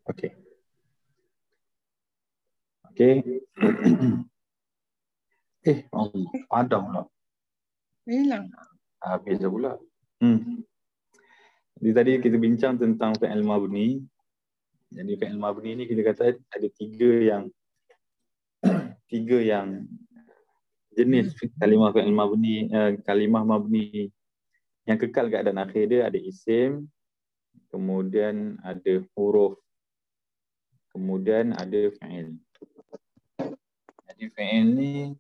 Okey. Okey. Allah, padam pula. Hilang. Habis dah pula. Jadi tadi kita bincang tentang fi'il mabni. Jadi fi'il mabni ni kita kata ada tiga yang jenis kalimah fi'il mabni, kalimah mabni yang kekal keadaan akhir dia. Ada isim, kemudian ada huruf, kemudian ada fi'il. Jadi fi'il ni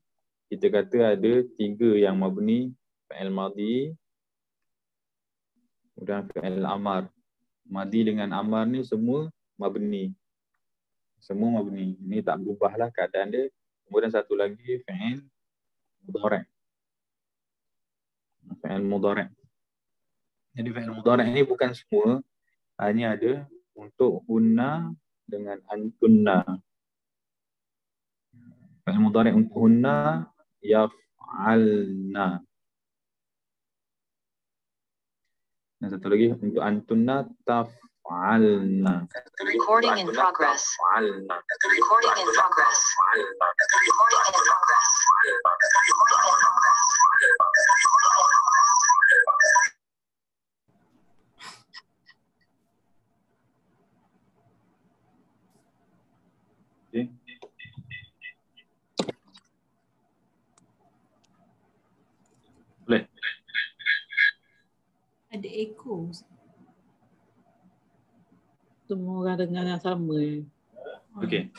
kita kata ada tiga yang mabni, fi'il madhi, kemudian fi'il amar. Madhi dengan amar ni semua mabni. Semua mabni. Ini tak berubahlah keadaan dia. Kemudian satu lagi fi'il mudhari'. Fi'il mudhari'. Jadi fi'il mudhari' ni bukan semua, hanya ada untuk hunna dengan antunna. Fi'il mudhari' untuk hunna yaf'alna. Dan satu lagi untuk antunna taf'alna. Recording in progress. Recording in progress. Recording in progress. Okay. Boleh? Ada echo. Semua orang dengar yang sama. Okey.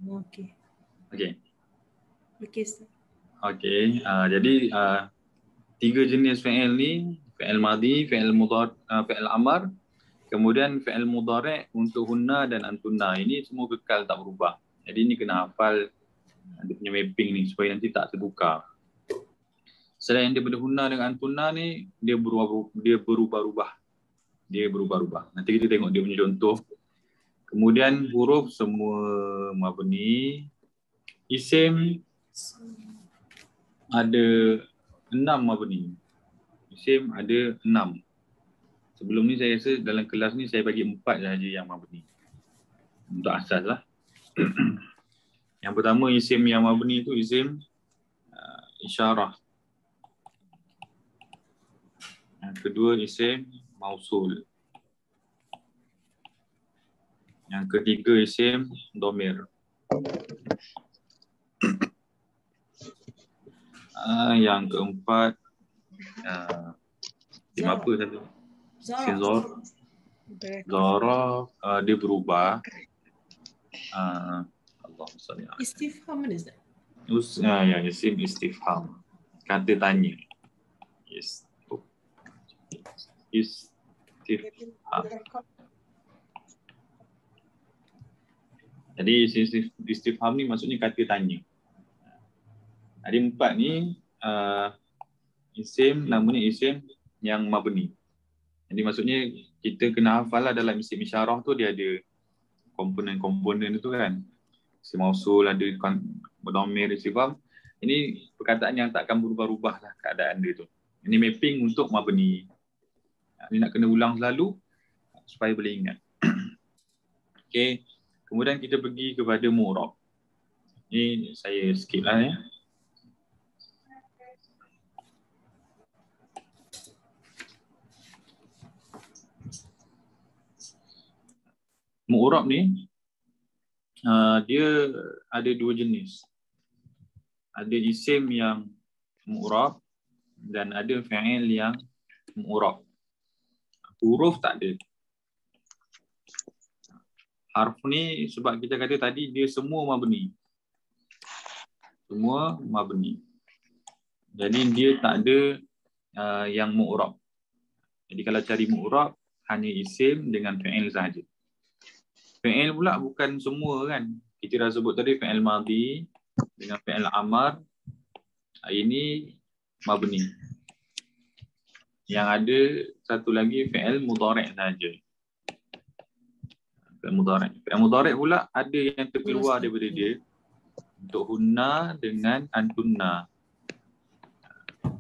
Okey. Okey. Okey, Ustaz. Okey. Jadi tiga jenis fi'il ni, fi'il madhi, fi'il mudhari', fi'il amar, kemudian fi'il mudhari' untuk hunna dan antunna. Ini semua kekal tak berubah. Jadi ini kena hafal dia punya mapping ni supaya nanti tak tertukar. Selain daripada hunna dengan antunna ni, dia berubah-ubah. Nanti kita tengok dia punya contoh. Kemudian huruf semua mabni. Isim ada 6 mabni. Isim ada 6. Sebelum ni saya rasa dalam kelas ni saya bagi 4 sahaja yang mabni. Untuk asas lah. Yang pertama isim yang mabni itu isim isyarah. Yang kedua isim mausul. Yang ketiga isim dhamir. Yang keempat isim apa satu? Isim zaraf. Dia berubah. Allahumma salli alaihi. Istifham mana, Ustaz? Ya, isim istifham. Kata tanya. Istifham. Jadi istifham ni maksudnya kata tanya. Ada 4 ni isim, namanya isim yang mabni. Jadi maksudnya kita kena hafal lah dalam isim isyarah tu dia ada komponen-komponen tu kan. Isim mausul, ada dhamir, istifham. Ini perkataan yang takkan berubah-ubah lah keadaan dia tu. Ini mapping untuk mabni. Ini nak kena ulang selalu supaya boleh ingat. Okey. Kemudian kita pergi kepada mu'rab. Ini saya skip lah ya. Mu'rab ni dia ada 2 jenis. Ada isim yang mu'rab dan ada fi'il yang mu'rab. Huruf tak ada. Harf ni sebab kita kata tadi dia semua mabni. Semua mabni. Jadi dia tak ada yang mu'rab. Jadi kalau cari mu'rab hanya isim dengan fi'il sahaja. Fi'il pula bukan semua kan. Kita dah sebut tadi fi'il madhi dengan fi'il amar. Ini mabni. Yang ada satu lagi fi'il mudhari' sahaja. Fi'il mudhari'. Fi'il mudhari' pula ada yang terkeluar daripada dia. Untuk hunna dengan antunna.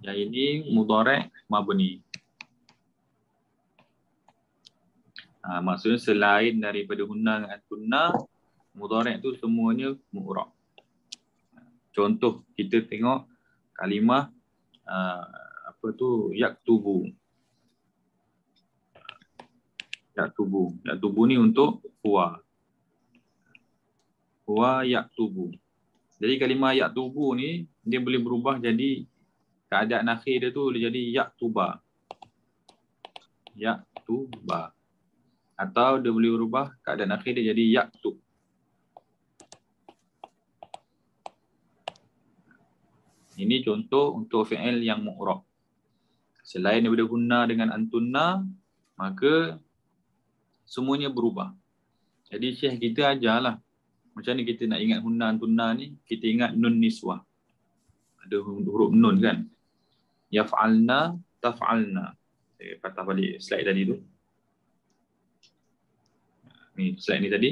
Yang ini mudhari' mabni. Maksudnya selain daripada hunna dan antunna, mudhari' tu semuanya mu'rab. Contoh kita tengok kalimah yaktubu. Yaktubu ni untuk huwa. Huwa yaktubu. Jadi kalimah yaktubu ni dia boleh berubah jadi keadaan akhir dia tu boleh jadi yaktuba. Yaktuba. Atau dia boleh berubah keadaan akhir dia jadi yaktub. Ini contoh untuk fi'il yang mu'rab. Selain daripada hunna dengan antunna, maka semuanya berubah. Jadi syekh kita ajarlah macam ni kita nak ingat hunna antunna ni, kita ingat nun niswah. Ada huruf nun kan. Yaf'alna, taf'alna. Saya patah balik slide tadi tu. Ni slide ni tadi.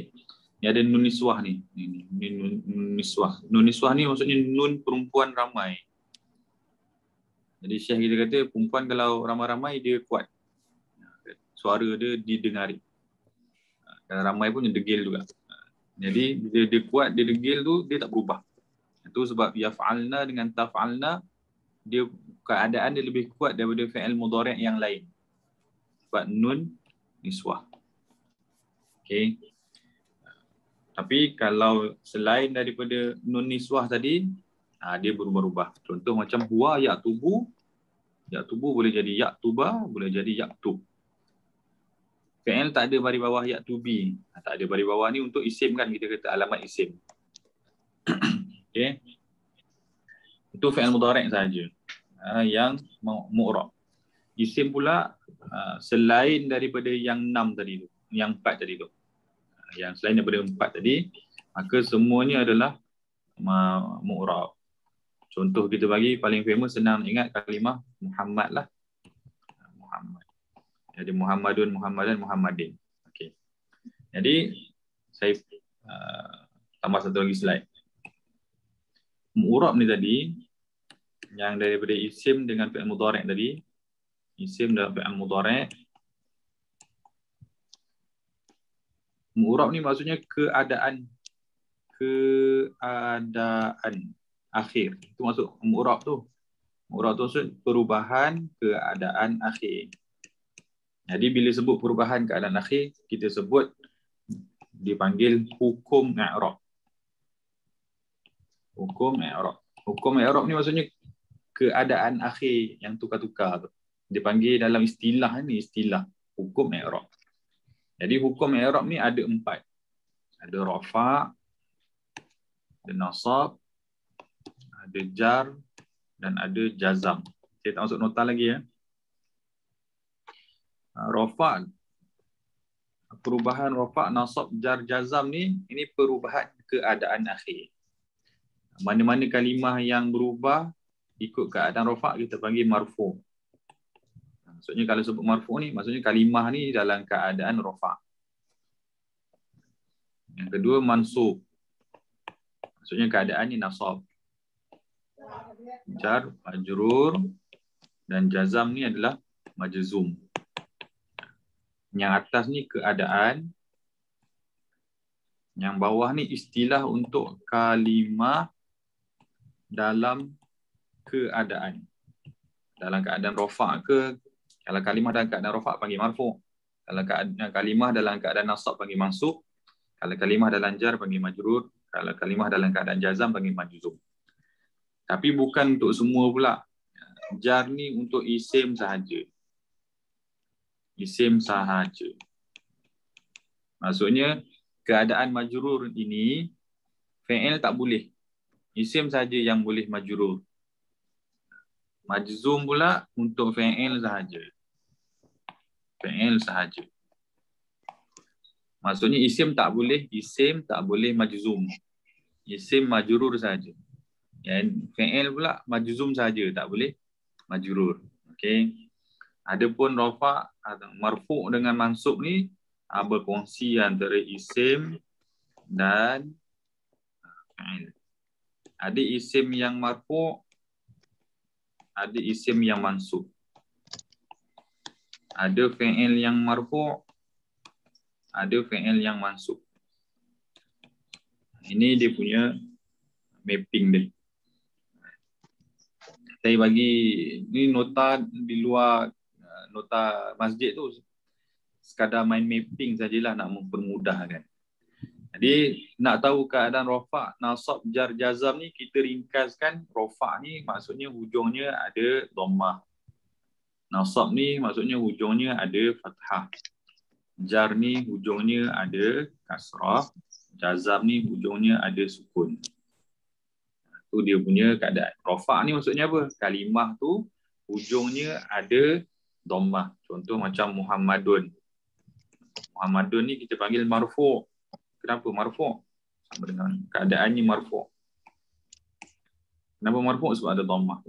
Ni ada nun niswah ni. Ni nun niswah. Nun niswah ni maksudnya nun perempuan ramai. Jadi syekh kita kata perempuan kalau ramai-ramai dia kuat. Suara dia didengari. Kalau ramai pun dia degil juga. Jadi dia kuat, dia degil tu dia tak berubah. Itu sebab yaf'alna dengan taf'alna dia keadaan dia lebih kuat daripada fi'il mudhari' yang lain. Sebab nun niswah. Okey. Tapi kalau selain daripada nun niswah tadi, dia berubah-ubah. Contoh macam huwa yaktubu. Yaktubu boleh jadi yaktuba, boleh jadi yaktub. Fi'il tak ada baris bawah yaktubi. Tak ada baris bawah ni untuk isim kan, kita kata alamat isim. Okey. Itu fi'il mudhari' saja. Yang mu'rab. Isim pula selain daripada yang 6 tadi tu, yang 4 tadi tu. Yang selain daripada 4 tadi, maka semuanya adalah mu'rab. Contoh kita bagi paling famous senang ingat kalimah Muhammad lah. Muhammad. Jadi Muhammadun, Muhammadan, Muhammadin. Okey. Jadi saya tambah satu lagi slide. Mu'rab ni tadi yang daripada isim dengan fi'il mudhari' tadi. Isim dan fi'il mudhari'. Mu'rab ni maksudnya keadaan akhir. Itu maksud mu'rab tu. Mu'rab tu maksud perubahan keadaan akhir. Jadi bila sebut perubahan keadaan akhir, kita sebut dipanggil hukum i'rab. Hukum i'rab. Hukum i'rab ni maksudnya keadaan akhir yang tukar-tukar tu. Dipanggil dalam istilah ni, istilah hukum i'rab. Jadi hukum i'rab ni ada 4. Ada rafa', ada nasab, ada jar dan ada jazam. Saya tak masuk nota lagi ya. Rafa', perubahan rafa', nasab, jar, jazam ni, ini perubahan keadaan akhir. Mana-mana kalimah yang berubah ikut keadaan rafa' kita panggil marfu'. Maksudnya kalau sebut marfu' ni, maksudnya kalimah ni dalam keadaan rafa'. Yang kedua mansub. Maksudnya keadaan ni nasab. Jar, majrur dan jazam ni adalah majzum. Yang atas ni keadaan. Yang bawah ni istilah untuk kalimah dalam keadaan. Dalam keadaan rafa' ke, kalau kalimah dalam keadaan rafa' panggil marfu'. Kalau kalimah dalam keadaan nasab panggil mansub. Kalau kalimah dalam jar panggil majrur. Kalau kalimah dalam keadaan jazam panggil majzum. Tapi bukan untuk semua pula. Jar ni untuk isim sahaja. Isim sahaja. Maksudnya keadaan majrur ini fi'il tak boleh. Isim saja yang boleh majrur. Majzum pula untuk fi'il sahaja. Fi'il sahaja. Maksudnya isim tak boleh majzum. Isim majrur saja. Yang fi'il pula majzum saja, tak boleh majrur. Okey. Adapun rafa' atau marfu' dengan mansub ni berkongsi antara isim dan fi'il. Ada isim yang marfu', ada isim yang mansub. Ada fi'il yang marfu', ada fi'il yang mansub. Ini dia punya mapping dia. Saya bagi ni nota di luar nota masjid tu, sekadar main mapping sajalah nak mempermudahkan. Jadi nak tahu keadaan rafa', nasab, jar, jazam ni kita ringkaskan. Rafa' ni maksudnya hujungnya ada dhammah. Nasab ni maksudnya hujungnya ada fathah. Jar ni hujungnya ada kasrah. Jazam ni hujungnya ada sukun. Tu dia punya keadaan. Rafa' ni maksudnya apa? Kalimah tu hujungnya ada dhammah. Contoh macam Muhammadun. Muhammadun ni kita panggil marfu'. Kenapa marfu'? Sama dengan keadaannya marfu'. Kenapa marfu'? Sebab ada dhammah.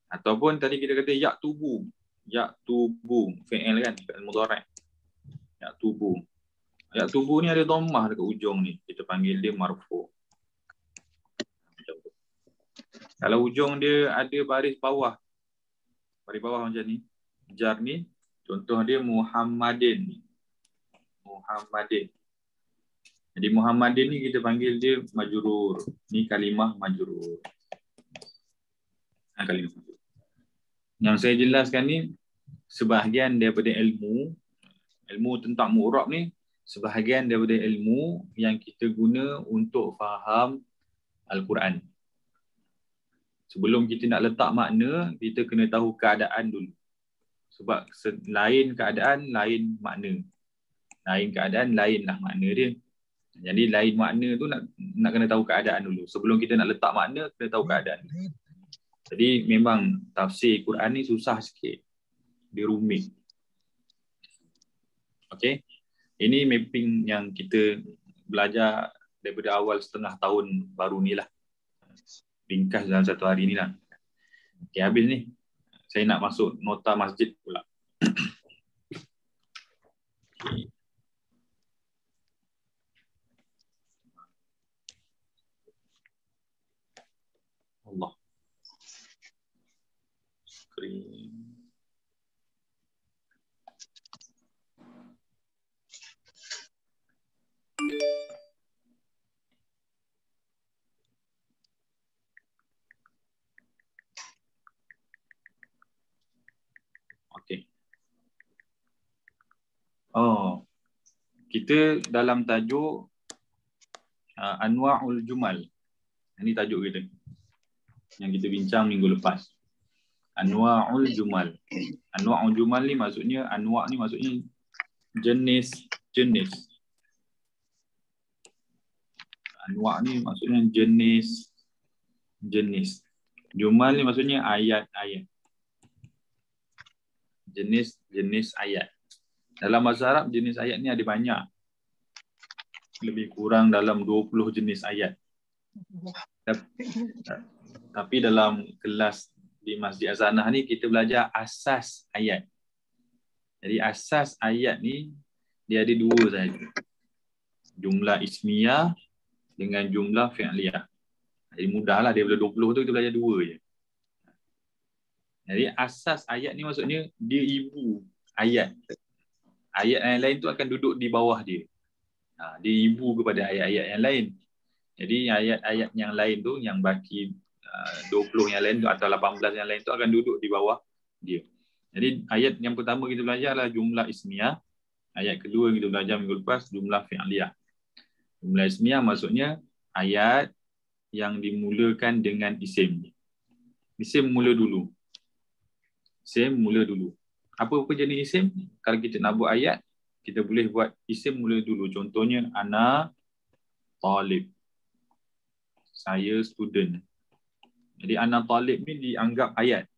Ataupun tadi kita kata yaktubu. Yaktubu. Fi'il kan? Fi'il mudhari'. Yaktubu. Yaktubu ni ada dhammah dekat ujung ni. Kita panggil dia marfu'. Kalau ujung dia ada baris bawah. Baris bawah macam ni. Jar ni. Contoh dia Muhammadin. Muhammadin. Jadi Muhammadin ni kita panggil dia majrur. Ni kalimah majrur. Kalimah majrur. Yang saya jelaskan ni sebahagian daripada ilmu tentang mu'rab ni, sebahagian daripada ilmu yang kita guna untuk faham Al-Quran. Sebelum kita nak letak makna, kita kena tahu keadaan dulu. Sebab lain keadaan, lain makna. Lain keadaan, lainlah makna dia. Jadi lain makna tu nak kena tahu keadaan dulu. Sebelum kita nak letak makna, kena tahu keadaan dulu. Jadi memang tafsir Quran ni susah sikit. Dia rumit. Okey. Ini mapping yang kita belajar daripada awal setengah tahun baru ni lah. Ringkas dalam satu hari ni lah. Okey, habis ni. Saya nak masuk nota masjid pula. Allah. Screen. Okey. Oh. Kita dalam tajuk Anwa'ul Jumal. Ini tajuk kita yang kita bincang minggu lepas. Anwa'ul Jumal. Anwa'ul Jumal ni maksudnya, anwa' ni maksudnya jenis. Anwa' ni maksudnya jenis. Jumal ni maksudnya ayat-ayat. Jenis ayat. Dalam bahasa Arab jenis ayat ni ada banyak. Lebih kurang dalam 20 jenis ayat. Tapi dalam kelas di Masjid Azanah ni kita belajar asas ayat. Jadi asas ayat ni dia ada dua saja. Jumlah ismiyah dengan jumlah fi'liyah. Jadi mudahlah, daripada 20 tu kita belajar dua je. Jadi asas ayat ni maksudnya dia ibu ayat. Ayat yang lain tu akan duduk di bawah dia. Dia ibu kepada ayat-ayat yang lain. Jadi ayat-ayat yang lain tu, yang baki 20 yang lain tu atau 18 yang lain tu akan duduk di bawah dia. Jadi ayat yang pertama kita belajar adalah jumlah ismiyah. Ayat kedua kita belajar minggu lepas jumlah fi'liyah. Jumlah ismiyah maksudnya ayat yang dimulakan dengan isim. Isim mula dulu. Apa jenis isim? Kalau kita nak buat ayat, kita boleh buat isim mula dulu. Contohnya ana talib. Saya student. Jadi ana talib ni dianggap ayat.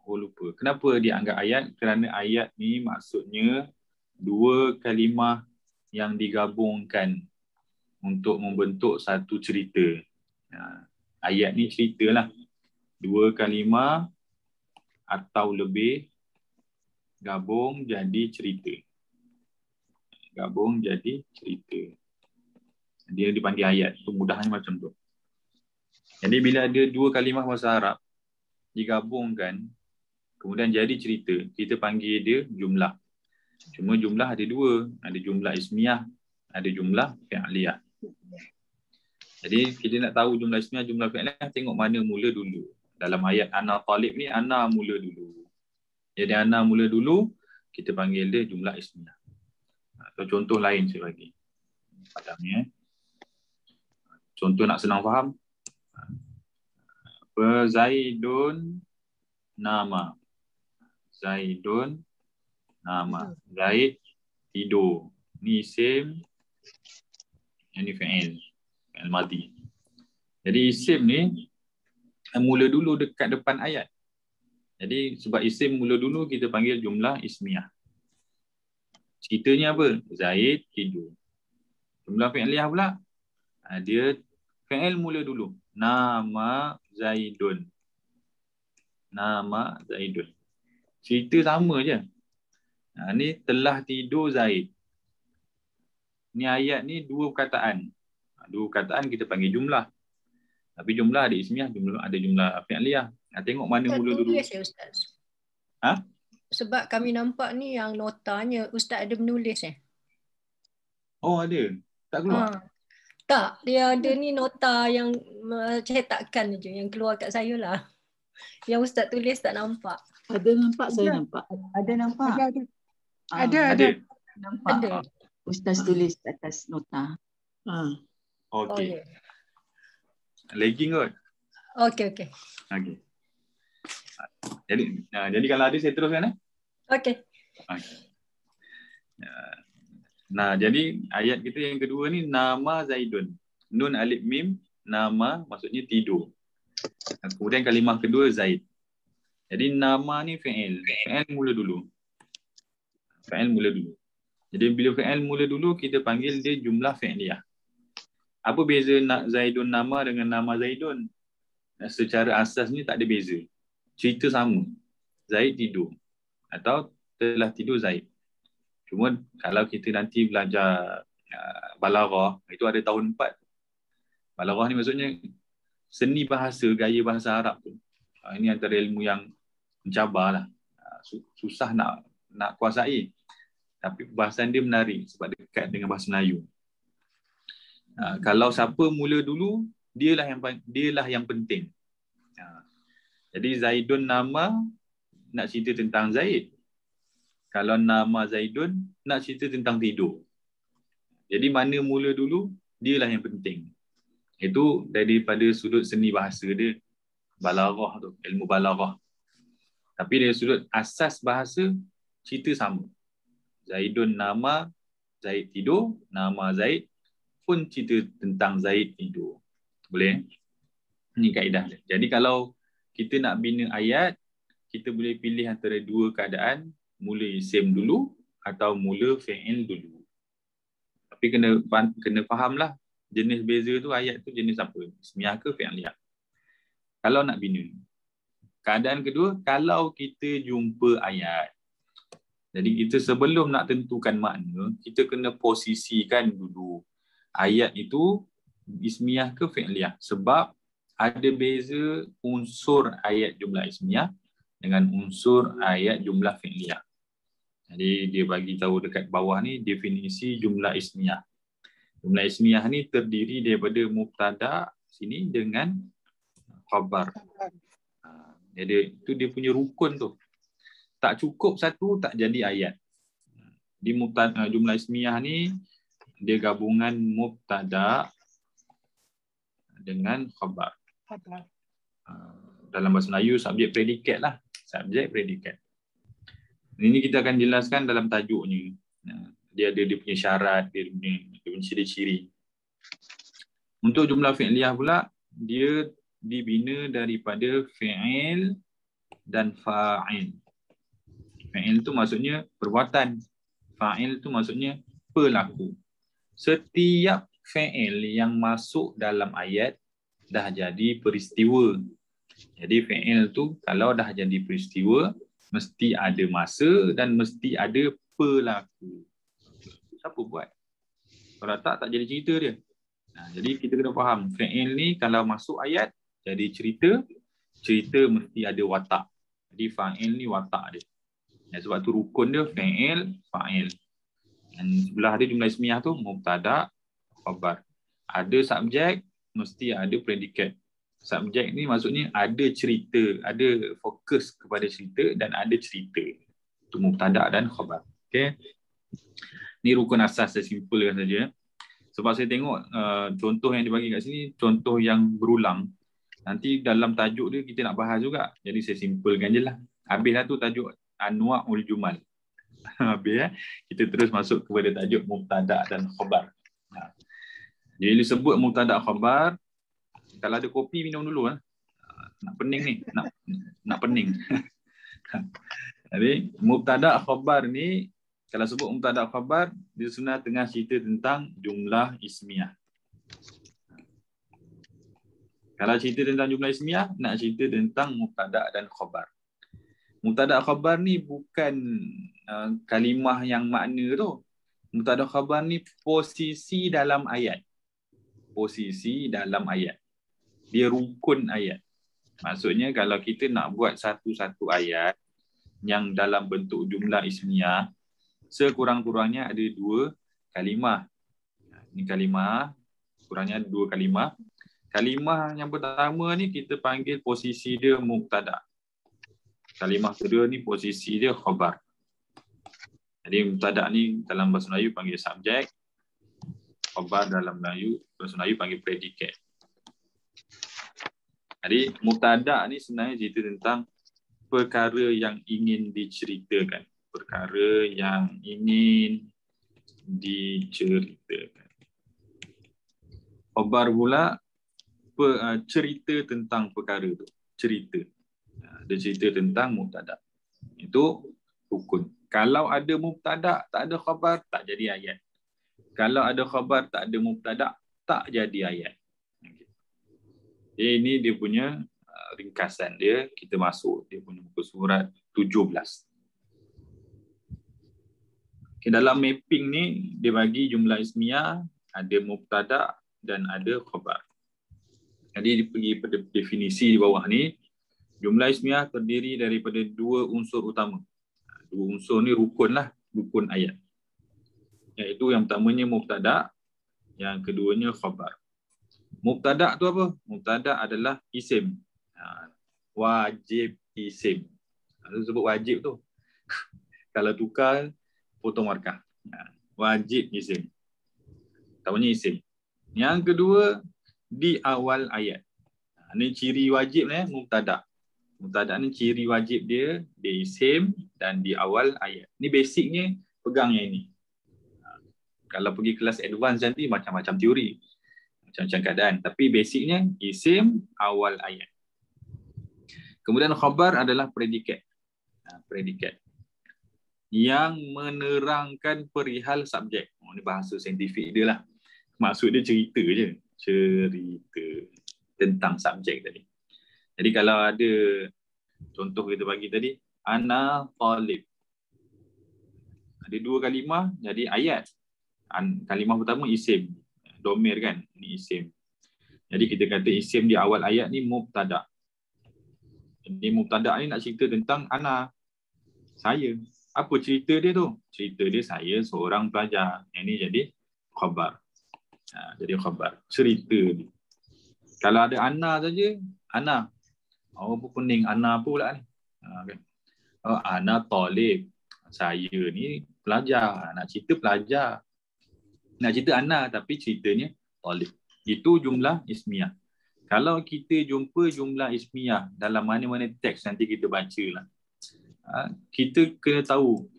Oh lupa. Kenapa dianggap ayat? Kerana ayat ni maksudnya dua kalimah yang digabungkan untuk membentuk satu cerita. Ayat ni ceritalah. Dua kalimah atau lebih gabung jadi cerita. Gabung jadi cerita. Dia dipanggil ayat. Itu mudahnya macam tu. Jadi bila ada dua kalimah bahasa Arab digabungkan kemudian jadi cerita, kita panggil dia jumlah. Cuma jumlah ada dua. Ada jumlah ismiyah, ada jumlah fi'liyah. Jadi kita nak tahu jumlah ismiyah, jumlah fi'liyah, tengok mana mula dulu. Dalam ayat ana talib ni, ana mula dulu. Jadi ana mula dulu, kita panggil dia jumlah ismiyah. Atau contoh lain saya bagi. Padam ni. Contoh nak senang faham. Zaidun nama. Zaidun nama. Zaid tidur. Ni isim. Yang ni fi'il. Fi'il madhi. Jadi isim ni mula dulu dekat depan ayat. Jadi sebab isim mula dulu kita panggil jumlah ismiyah. Ceritanya apa? Zaid tidur. Jumlah fi'liyah pula. Dia fi'il mula dulu. Nama Zaidun. Nama Zaidun. Cerita sama je. Ni telah tidur Zaid. Ni ayat ni dua perkataan. Dua perkataan kita panggil jumlah. Tapi jumlah ada ismiyah, jumlah ada jumlah fi'liyah. Tengok mana Ustaz mula dulu. tulis ya Ustaz? Ha? Sebab kami nampak ni yang notanya Ustaz ada menulis Oh ada. Tak keluar. Tak, dia ada ni nota yang cetakkan je yang keluar kat saya lah. Yang Ustaz tulis tak nampak. Ada nampak, saya nampak. Ada nampak? Ada. Nampak. Ada. Ustaz tulis atas nota. Okey. Oh, ya. Lagging kot. Okey. Okey. Jadi kalau ada saya teruskan Okey. Okey. Nah, jadi ayat kita yang kedua ni nama Zaidun. Nun alif mim, nama maksudnya tidur. Kemudian kalimah kedua Zaid. Jadi nama ni fi'il. Fi'il mula dulu. Fi'il mula dulu. Jadi bila fi'il mula dulu kita panggil dia jumlah fi'liyah. Apa beza nak Zaidun nama dengan nama Zaidun? Secara asas ni tak ada beza. Cerita sama. Zaid tidur. Atau telah tidur Zaid. Cuma kalau kita nanti belajar balaghah, itu ada tahun 4. Balaghah ni maksudnya seni bahasa, gaya bahasa Arab tu. Ini antara ilmu yang mencabar lah. Susah nak kuasai. Tapi perbahasan dia menarik sebab dekat dengan bahasa Melayu. Kalau siapa mula dulu, dialah yang penting. Jadi Zaidun nama nak cerita tentang Zaid. Kalau nama Zaidun nak cerita tentang tidur. Jadi mana mula dulu, dialah yang penting. Itu daripada sudut seni bahasa dia, balaghah tu, ilmu balaghah. Tapi dari sudut asas bahasa, cerita sama. Zaidun nama, Zaid tidur, nama Zaid pun cerita tentang Zaid tidur. Boleh? Ini kaedah dia. Jadi kalau kita nak bina ayat, kita boleh pilih antara dua keadaan, mula isim dulu atau mula fi'il dulu. Tapi kena fahamlah jenis beza tu, ayat tu jenis apa? Ismiyah ke fi'liyah. Kalau nak bina. Keadaan kedua, kalau kita jumpa ayat. Jadi kita sebelum nak tentukan makna, kita kena posisikan dulu ayat itu ismiyah ke fi'liyah. Sebab ada beza unsur ayat jumlah ismiyah dengan unsur ayat jumlah fi'liyah. Jadi dia bagi tahu dekat bawah ni definisi jumlah ismiyah. Jumlah ismiyah ni terdiri daripada mubtada sini dengan khabar. Jadi itu dia punya rukun tu. Tak cukup satu tak jadi ayat. Di mubtada jumlah ismiyah ni dia gabungan mubtada dengan khabar. Dalam bahasa Melayu subjek predikat lah. Subjek predikat. Ini kita akan jelaskan dalam tajuknya. Dia ada dia punya syarat, dia punya ciri-ciri. Untuk jumlah fi'liyah pula, dia dibina daripada fi'il dan fa'il. Fi'il tu maksudnya perbuatan. Fa'il tu maksudnya pelaku. Setiap fi'il yang masuk dalam ayat dah jadi peristiwa. Jadi fi'il tu kalau dah jadi peristiwa, mesti ada masa dan mesti ada pelaku. Siapa buat? Kalau tak jadi cerita dia. Jadi kita kena faham, fi'il ni kalau masuk ayat jadi cerita, cerita mesti ada watak. Jadi fa'il ni watak dia. Sebab tu rukun dia fi'il, fa'il. Dan sebelah dia jumlah ismiyah tu mubtada, khabar. Ada subjek, mesti ada predikat. Subjek ni maksudnya ada cerita, ada fokus kepada cerita dan ada cerita. Itu mubtada dan khabar. Okey. Ni rukun asas, saya simpulkan saja. Sebab saya tengok contoh yang dibagi kat sini, contoh yang berulang. Nanti dalam tajuk dia kita nak bahas juga. Jadi saya simpulkan je lah. Habislah tu tajuk Anwa'ul Jumal. Habis kita terus masuk kepada tajuk mubtada dan khabar. Jadi sebut mubtada khabar, kalau ada kopi minum dulu lah. Nak pening ni, nak pening. Jadi mubtada khabar ni, kalau sebut mubtada khabar, dia sebenarnya tengah cerita tentang jumlah ismiyah. Kalau cerita tentang jumlah ismiyah, nak cerita tentang mubtada dan khabar. Mubtada khabar ni bukan kalimah yang makna tu. Mubtada khabar ni posisi dalam ayat. Posisi dalam ayat. Dia rukun ayat. Maksudnya kalau kita nak buat satu-satu ayat yang dalam bentuk jumlah ismiyah, sekurang-kurangnya ada 2 kalimah. Ini kalimah, kurangnya 2 kalimah. Kalimah yang pertama ni kita panggil posisi dia mubtada. Kalimah kedua ni posisi dia khabar. Jadi mubtada ni dalam bahasa Melayu panggil subjek, khabar dalam bahasa Melayu panggil predikat. Jadi mubtada ni sebenarnya cerita tentang perkara yang ingin diceritakan. Perkara yang ingin diceritakan. Khabar pula cerita tentang perkara tu. Cerita. Dia cerita tentang mubtada. Itu rukun. Kalau ada mubtada, tak ada khabar, tak jadi ayat. Kalau ada khabar, tak ada mubtada, tak jadi ayat. Jadi ini dia punya ringkasan dia. Kita masuk dia punya muka surat 17. Okay, dalam mapping ni, dia bagi jumlah ismiyah, ada mubtada dan ada khabar. Jadi dia pergi pada definisi di bawah ni. Jumlah ismiyah terdiri daripada 2 unsur utama. 2 unsur ni rukun lah, rukun ayat. Iaitu yang pertamanya mubtada, yang keduanya khabar. Mubtada tu apa? Mubtada adalah isim. Wajib isim. Itu sebut wajib tu. Kalau tukar, potong markah. Wajib isim. Pertamanya isim. Yang kedua, di awal ayat. Ini ciri wajib mubtada. Mubtada ni ciri wajib dia isim dan di awal ayat. Ni basicnya, pegang yang ini. Kalau pergi kelas advance nanti macam-macam teori. Macam-macam keadaan. Tapi basicnya isim awal ayat. Kemudian khabar adalah predikat. Predikat. Yang menerangkan perihal subjek. Ini bahasa saintifik dia lah. Maksud dia cerita je. Cerita tentang subjek tadi. Jadi kalau ada contoh kita bagi tadi, ana talib. Ada 2 kalimah jadi ayat. Kalimah pertama isim. Domir kan, ini isim. Jadi kita kata isim di awal ayat ni mubtada. Jadi mubtada ni nak cerita tentang ana. Saya. Apa cerita dia tu? Cerita dia saya seorang pelajar. Yang ni jadi khabar. Jadi khabar. Cerita ni. Kalau ada ana saja, ana. Oh, apa pening ana apa pula ni? Kan? Oh, ana talib. Saya ni pelajar. Nak cerita pelajar. Nak cerita ana tapi ceritanya talib. Itu jumlah ismiyah. Kalau kita jumpa jumlah ismiyah dalam mana-mana teks nanti kita baca lah. Kita kena tahu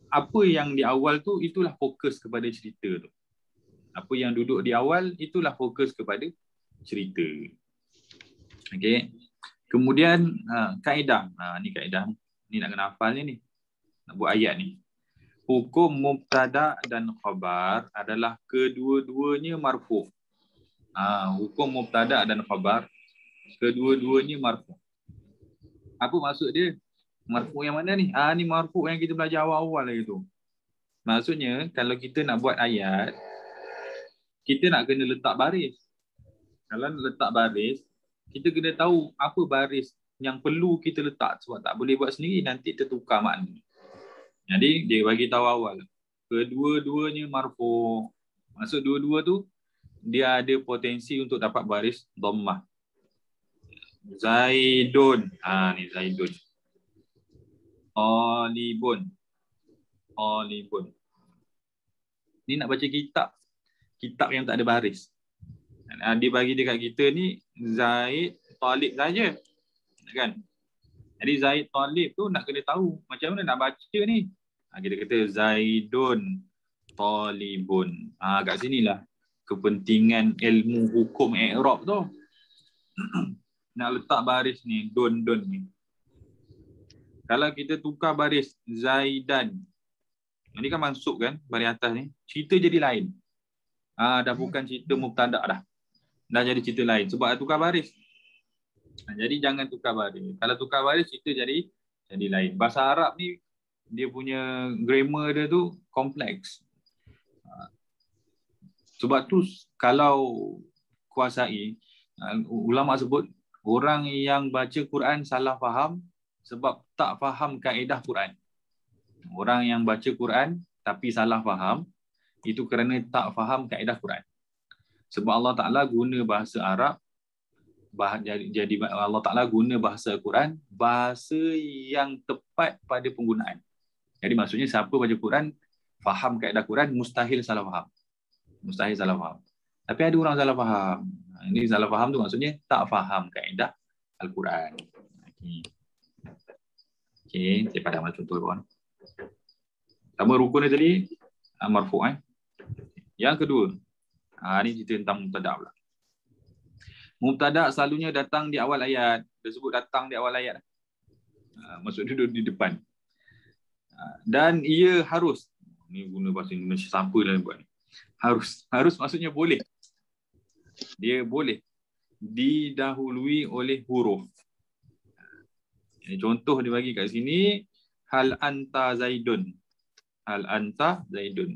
apa yang di awal tu itulah fokus kepada cerita tu. Apa yang duduk di awal itulah fokus kepada cerita. Okey. Kemudian kaedah. Ni kaedah. Ni nak kena hafal ni. Nak buat ayat ni. Hukum mubtada dan khabar adalah kedua-duanya marfu'. Hukum mubtada dan khabar kedua-duanya marfu'. Apa maksud dia? Marfu' yang mana ni? Ni marfu' yang kita belajar awal-awal lagi tu. Maksudnya kalau kita nak buat ayat, kita nak kena letak baris. Kalau letak baris, kita kena tahu apa baris yang perlu kita letak sebab tak boleh buat sendiri nanti tertukar makna. Jadi dia bagi tahu awal. Kedua-duanya marfu'. Maksud dua-dua tu dia ada potensi untuk dapat baris dhammah. Zaidun. Ni Zaidun. Talibun. Talibun. Ni nak baca kitab. Kitab yang tak ada baris. Dia bagi dekat kita ni Zaid Talib saja. Kan? Jadi Zaid Talib tu nak kena tahu macam mana nak baca ni. Kita kata Zaidun Talibun. Kat sinilah kepentingan ilmu hukum i'rab tu. Nak letak baris ni, don ni. Kalau kita tukar baris Zaidan, ini kan masuk kan baris atas ni, cerita jadi lain. Dah bukan cerita mubtada dah. Dah jadi cerita lain sebab tukar baris. Jadi jangan tukar baris. Kalau tukar baris cerita jadi lain. Bahasa Arab ni dia punya grammar dia tu kompleks. Sebab tu kalau kuasai, ulama sebut orang yang baca Quran salah faham sebab tak faham kaedah Quran. Orang yang baca Quran tapi salah faham itu kerana tak faham kaedah Quran. Sebab Allah Ta'ala guna bahasa Arab, jadi Allah Ta'ala guna bahasa Quran, bahasa yang tepat pada penggunaan. Jadi maksudnya siapa baca Quran, faham kaedah Quran, mustahil salah faham. Mustahil salah faham. Tapi ada orang salah faham. Ini salah faham tu maksudnya tak faham kaedah Al-Quran. Okey, saya pada amal contoh kawan. Pertama rukun tadi marfu'. Yang kedua, ni cerita tentang mubtada' pula. Mubtada' selalunya datang di awal ayat. Dia sebut datang di awal ayat. Maksud duduk di depan. Dan ia harus, ni guna bahasa Indonesia sampai lah buat ni. Harus maksudnya boleh. Dia boleh didahului oleh huruf. Contoh dia bagi kat sini, hal anta zaidun. Hal anta zaidun.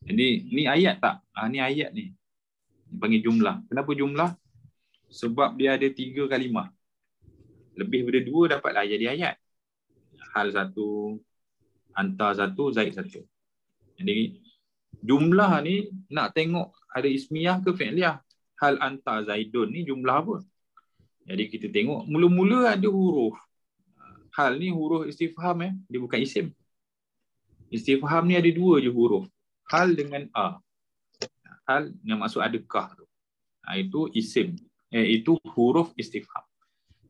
Jadi ni ayat tak? Ni ayat ni. Panggil jumlah. Kenapa jumlah? Sebab dia ada 3 kalimah. Lebih daripada 2 dapatlah jadi ayat. Hal 1, anta 1, zaid 1. Jadi jumlah ni nak tengok ada ismiyah ke fi'liyah. Hal anta zaidun ni jumlah apa? Jadi kita tengok mula-mula ada huruf. Hal ni huruf istifham dia bukan isim. Istifham ni ada 2 je huruf. Hal dengan a. Hal yang maksud adakah tu. Itu isim. Itu huruf istifham.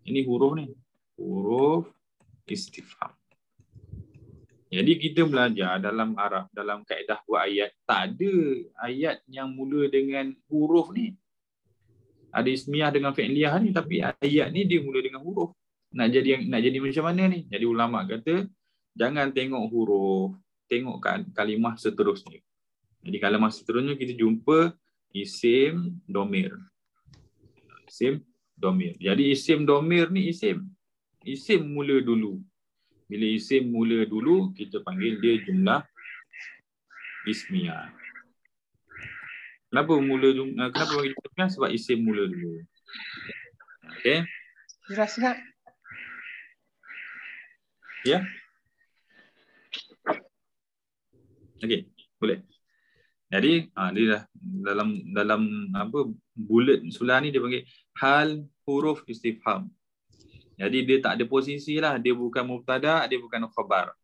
Ini huruf ni. Huruf istifham. Jadi kita belajar dalam Arab, dalam kaedah buat ayat, tak ada ayat yang mula dengan huruf ni. Ada ismiyah dengan fi'liyah ni, tapi ayat ni dia mula dengan huruf. Nak jadi macam mana ni? Jadi ulama kata jangan tengok huruf, tengok kalimah seterusnya. Jadi kalimah seterusnya kita jumpa isim domir. Isim domir. Jadi isim domir ni isim. Isim mula dulu. Bila isim mula dulu, kita panggil dia jumlah ismiyah. Kenapa panggil ismiyah? Sebab isim mula dulu. Okey. Jelas tak? Ya? Okey, boleh. Jadi dia dah dalam bullet sulah ni dia panggil hal huruf istifham. Jadi dia tak ada posisi lah. Dia bukan mubtada', dia bukan khabar.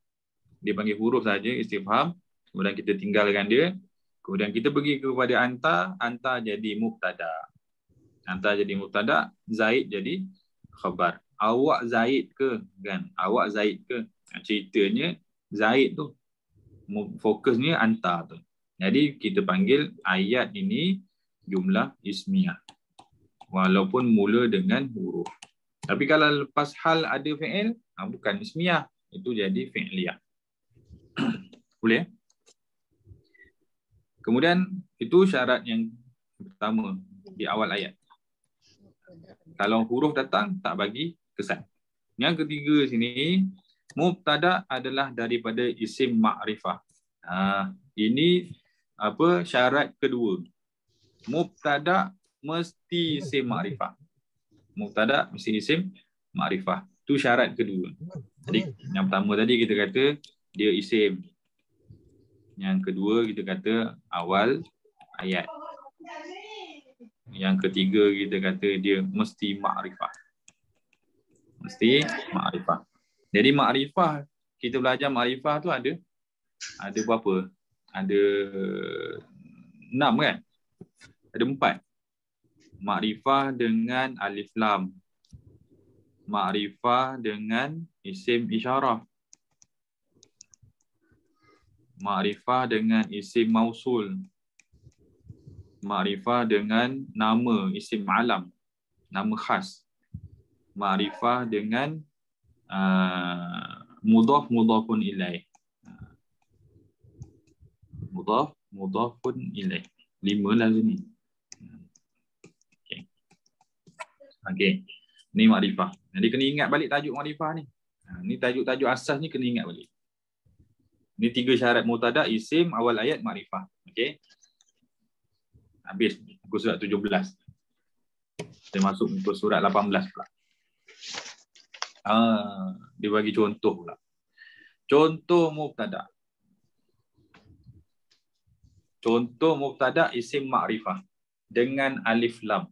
Dia panggil huruf saja istifham. Kemudian kita tinggalkan dia. Kemudian kita pergi kepada anta. Anta jadi mubtada'. Anta jadi mubtada'. Zaid jadi khabar. Awak Zaid ke? Kan? Awak Zaid ke? Ceritanya Zaid tu. Fokusnya anta tu. Jadi kita panggil ayat ini jumlah ismiyah. Walaupun mula dengan huruf. Tapi kalau lepas hal ada fi'il, bukan ismiyah. Itu jadi fi'liyah. Boleh? Kemudian, itu syarat yang pertama di awal ayat. Kalau huruf datang, tak bagi kesan. Yang ketiga sini, mubtada' adalah daripada isim ma'rifah. Ini syarat kedua. Mubtada' mesti isim ma'rifah. Mubtada' mesti isim ma'rifah. Itu syarat kedua. Jadi yang pertama tadi kita kata dia isim. Yang kedua kita kata awal ayat. Yang ketiga kita kata dia mesti ma'rifah. Mesti ma'rifah. Jadi ma'rifah, kita belajar ma'rifah tu ada berapa? Ada 6 kan? Ada 4. Ma'rifah dengan alif lam. Ma'rifah dengan isim isyarah. Ma'rifah dengan isim mausul. Ma'rifah dengan nama isim alam, nama khas. Ma'rifah dengan mudhafun ilaih. Mudhafun ilaih. 5 lah sini. Okey. Ni ma'rifah. Jadi kena ingat balik tajuk ma'rifah ni. Ni tajuk-tajuk asas ni kena ingat balik. Ni 3 syarat mubtada, isim, awal ayat, ma'rifah. Okey. Habis muka surat 17. Kita masuk muka surat 18 pula. Dia bagi contoh pula. Contoh mubtada. Contoh mubtada isim ma'rifah dengan alif lam.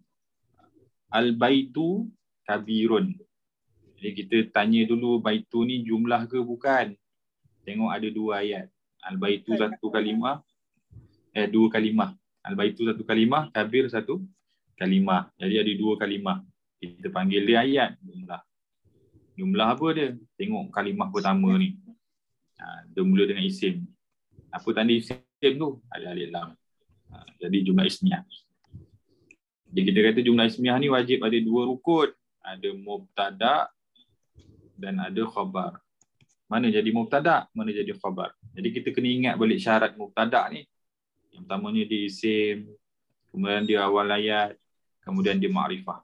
Al-baitu kabirun. Jadi kita tanya dulu baitu ni jumlah ke bukan? Tengok ada 2 ayat. Al-baitu 1 kalimah. 2 kalimah. Al-baitu 1 kalimah, kabir 1 kalimah. Jadi ada 2 kalimah. Kita panggil dia ayat. Jumlah apa dia? Tengok kalimah pertama ni. Dia mula dengan isim. Apa tanda isim tu? Ada alif lam. Jadi jumlah ismiyah. Jadi kita kata jumlah ismiyah ni wajib ada 2 rukun. Ada mubtada dan ada khabar. Mana jadi mubtada, mana jadi khabar. Jadi kita kena ingat balik syarat mubtada ni. Yang pertamanya dia isim, kemudian dia awal ayat, kemudian dia ma'rifah.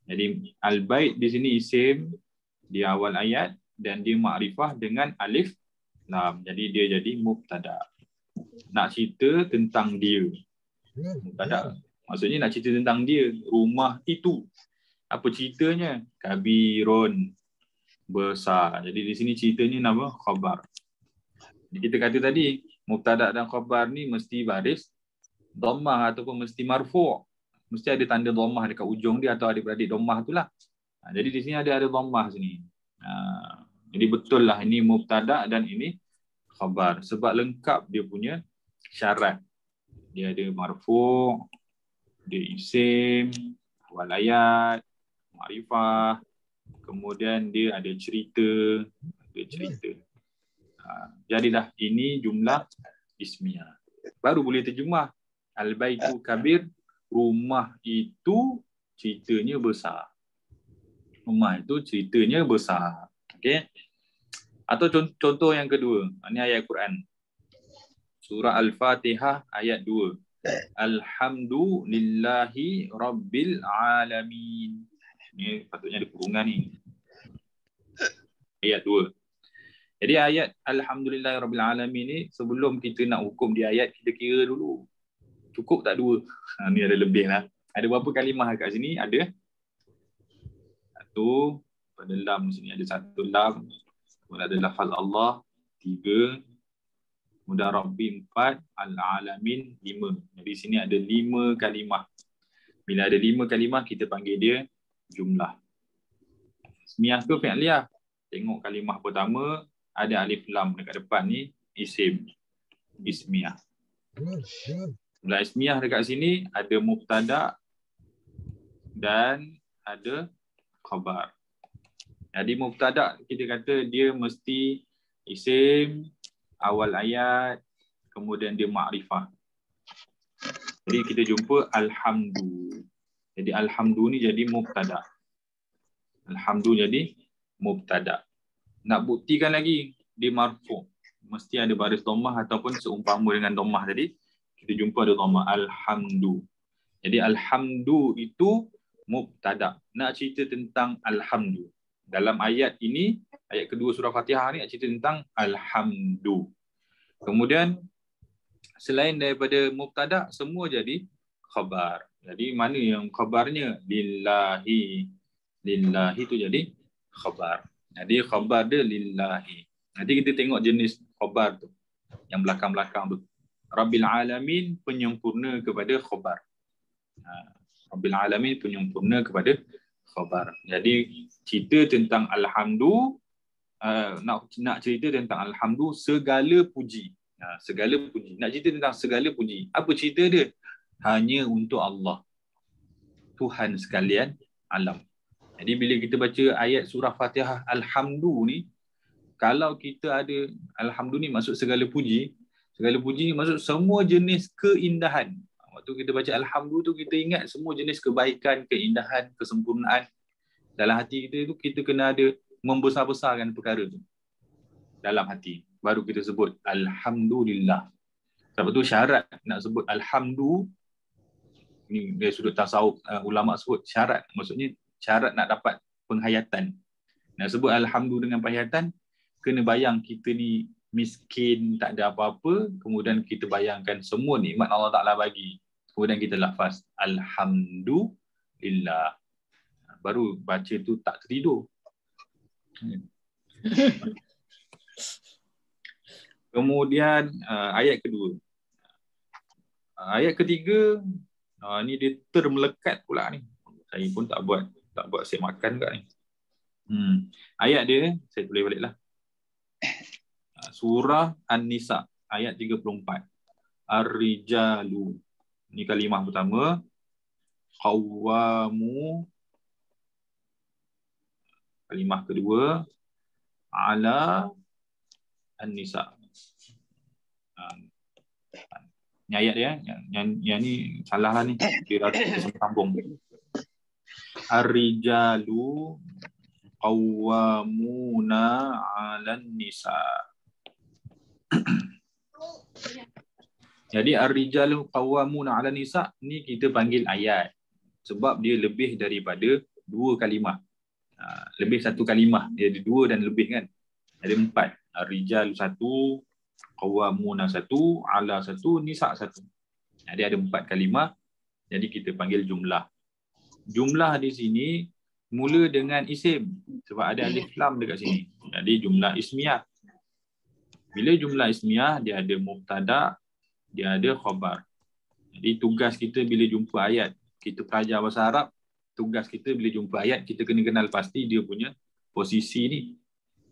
Jadi al-bait di sini isim, dia awal ayat dan dia ma'rifah dengan alif lam. Jadi dia jadi mubtada. Nak cerita tentang dia. Mubtada. Maksudnya nak cerita tentang dia, rumah itu. Apa ceritanya? Kabirun, besar. Jadi di sini ceritanya nama khabar. Jadi kita kata tadi mubtada dan khabar ni mesti baris dhammah ataupun mesti marfu'. Mesti ada tanda dhammah dekat ujung dia atau adik-beradik dhammah itulah. Jadi di sini ada dhammah sini. Jadi betul lah ini mubtada dan ini khabar. Sebab lengkap dia punya syarat. Dia ada marfu', dia isim, awal ayat, ma'rifah. Kemudian dia ada cerita. Jadilah ini jumlah ismiyah. Baru boleh terjemah. Al-baitu kabir, rumah itu ceritanya besar. Rumah itu ceritanya besar. Okey. Atau contoh yang kedua. Ini ayat Quran. Surah Al-Fatihah ayat 2. Alhamdulillahi Rabbil Alamin. Ini patutnya ada kurungan ni. Ayat 2. Jadi ayat Alhamdulillahi Rabbil Alamin ni sebelum kita nak hukum di ayat, kita kira dulu. Cukup tak 2? Ni ada lebih lah. Ada berapa kalimah kat sini? Ada 1. Pada lam sini ada 1 lam. Kemudian ada lafaz Allah 3. Kemudian Rabbi 4. Al-Alamin 5. Jadi sini ada 5 kalimah. Bila ada 5 kalimah, kita panggil dia jumlah. Ismiyah tu fi'liyah. Tengok kalimah pertama, ada alif lam dekat depan ni, isim. Ismiyah. Jumlah ismiyah dekat sini ada mubtada dan ada khabar. Jadi mubtada kita kata dia mesti isim, awal ayat, kemudian dia ma'rifah. Jadi kita jumpa alhamdu. Jadi alhamdu ni jadi mubtada. Alhamdu jadi mubtada. Nak buktikan lagi dia marfu'. Mesti ada baris dhammah ataupun seumpama dengan dhammah tadi. Kita jumpa ada dhammah alhamdu. Jadi alhamdu itu mubtada. Nak cerita tentang alhamdu. Dalam ayat ini, ayat kedua surah Fatihah ni nak cerita tentang alhamdu. Kemudian selain daripada mubtada, semua jadi khabar. Jadi mana yang khabarnya? Lillahi. Lillahi tu jadi khabar. Jadi khabar dia lillahi. Nanti kita tengok jenis khabar tu. Yang belakang-belakang tu. Rabbil Alamin penyempurna kepada khabar. Rabbil Alamin penyempurna kepada khabar. Jadi cerita tentang Alhamdu, nak cerita tentang Alhamdu segala puji. Segala puji. Nak cerita tentang segala puji. Apa cerita dia? Hanya untuk Allah. Tuhan sekalian alam. Jadi bila kita baca ayat surah Fatihah Alhamdu ni, kalau kita ada Alhamdu ni maksud segala puji ni maksud semua jenis keindahan. Waktu kita baca Alhamdu tu kita ingat semua jenis kebaikan, keindahan, kesempurnaan. Dalam hati kita tu kita kena ada membesar-besarkan perkara tu. Dalam hati. Baru kita sebut Alhamdulillah. Sebab tu syarat nak sebut Alhamdu, ni dari sudut tasawuf ulama sebut syarat. Maksudnya syarat nak dapat penghayatan. Nak sebut Alhamdu dengan penghayatan, kena bayang kita ni miskin, tak ada apa-apa, kemudian kita bayangkan semua nikmat Allah Ta'ala bagi. Kemudian kita lafaz Alhamdulillah. Baru baca tu tak tertidur. Kemudian ayat kedua. Ayat ketiga, ni dia termelekat pula ni. Saya pun tak buat saya makan kat ni. Ayat dia, saya tulis balik lah. Surah An-Nisa, ayat 34. Ar-Rijalu. Ni kalimah pertama. Qawwamu. Kalimah kedua. Ala An-Nisa. Ni ayat dia. Yang ni salah lah ni. Dia rasa sambung. Ar-Rijalu Qawwamuna 'alan nisa. Jadi ar-rijalu qawwamuna 'alan nisa ni kita panggil ayat sebab dia lebih daripada dua kalimah. Lebih satu kalimah, dia ada dua dan lebih kan. Ada empat. Ar-rijalu satu, qawwamuna satu, 'ala satu, nisa satu. Jadi ada empat kalimah. Jadi kita panggil jumlah. Jumlah di sini mula dengan isim sebab ada alif lam dekat sini. Jadi jumlah ismiyah. Bila jumlah ismiyah dia ada mubtada, dia ada khabar. Jadi tugas kita bila jumpa ayat, kita pelajar bahasa Arab, tugas kita bila jumpa ayat kita kena kenal pasti dia punya posisi ni.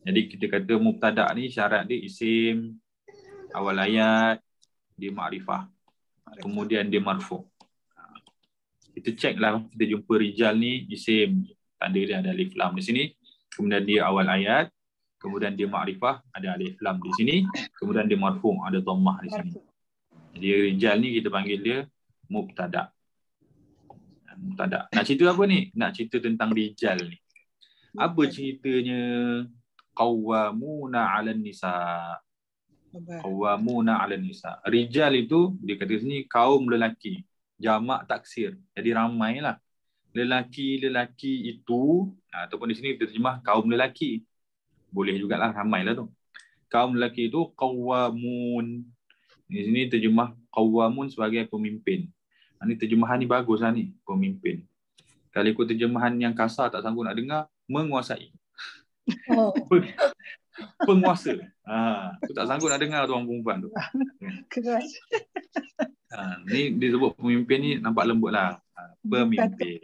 Jadi kita kata mubtada ni syarat dia isim, awal ayat, dia ma'rifah. Kemudian dia marfu'. Kita check lah, kita jumpa rijal ni isim, tanda dia ada alif lam di sini. Kemudian dia awal ayat, kemudian dia ma'rifah, ada alif lam di sini, kemudian dia marfu', ada dhammah di sini. Jadi rijal ni kita panggil dia mubtada. Mubtada. Nak cerita apa ni? Nak cerita tentang rijal ni. Apa ceritanya? Qawwamuna 'alan nisa. Qawwamuna 'alan nisa. Rijal itu dia kata sini kaum lelaki. Jamak taksir. Jadi ramailah. Lelaki-lelaki itu, ataupun di sini terjemah kaum lelaki. Boleh jugalah ramailah tu. Kaum lelaki itu qawwamun. Di sini terjemah qawwamun sebagai pemimpin. Ini terjemahan ni bagus lah ni, pemimpin. Kalau ikut terjemahan yang kasar tak sanggup nak dengar, menguasai. Oh. Penguasa. Tu tak sanggup nak dengar tu orang perempuan tu. Keras. Ni disebut pemimpin ni nampak lembut lah. Pemimpin.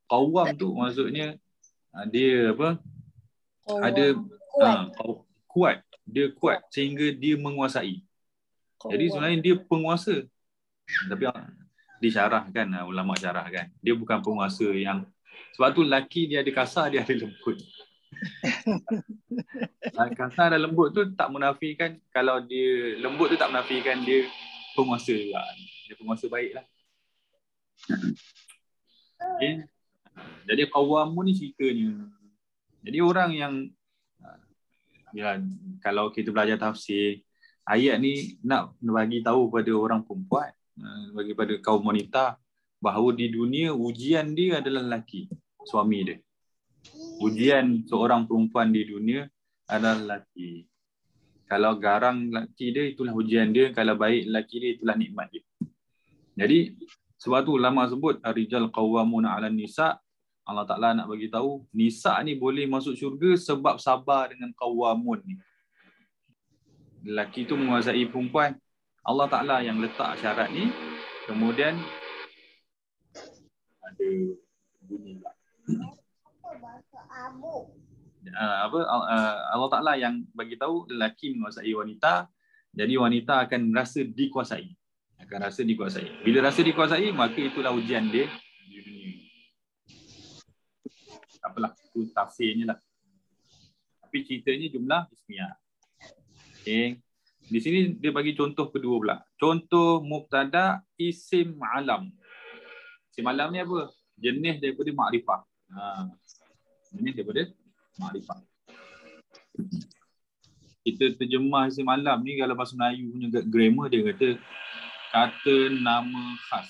Qawwam tu maksudnya dia apa? Ada kuat. Dia kuat sehingga dia menguasai. Jadi sebenarnya dia penguasa. Tapi disyarahkan, ulama syarahkan. Dia bukan penguasa yang, sebab tu lelaki dia ada kasar, dia ada lembut. Kasar dan lembut tu tak menafikan, kalau dia lembut tu tak menafikan dia penguasa juga. Dia penguasa baik lah. Okay. Jadi qawwamun ni ceritanya. Jadi orang yang kalau kita belajar tafsir, ayat ni nak bagi tahu pada orang perempuan, bagi pada kaum wanita bahawa di dunia ujian dia adalah lelaki, suami dia. Ujian seorang perempuan di dunia adalah lelaki. Kalau garang lelaki dia, itulah ujian dia. Kalau baik lelaki dia, itulah nikmat dia. Jadi sebab tu ulama sebut ar-rijal qawwamuna 'alan nisa. Allah Ta'ala nak bagi tahu nisa ni boleh masuk syurga sebab sabar dengan qawwamun ni. lelaki tu menguasai perempuan. Allah Ta'ala yang letak syarat ni. Kemudian ada bunyi pula. Allah Ta'ala yang bagi tahu lelaki menguasai wanita, jadi wanita akan rasa dikuasai. Bila rasa dikuasai, maka itulah ujian dia di dunia. Apalah, itu tafsirnya lah. Tapi ceritanya jumlah ismiyah. Okay. Di sini dia bagi contoh kedua pula. Contoh mubtada isim alam. Isim alam ni apa? Jenis daripada makrifah. Jenis daripada makrifah. Kita terjemah isim alam ni kalau bahasa Melayu punya grammar dia kata nama khas.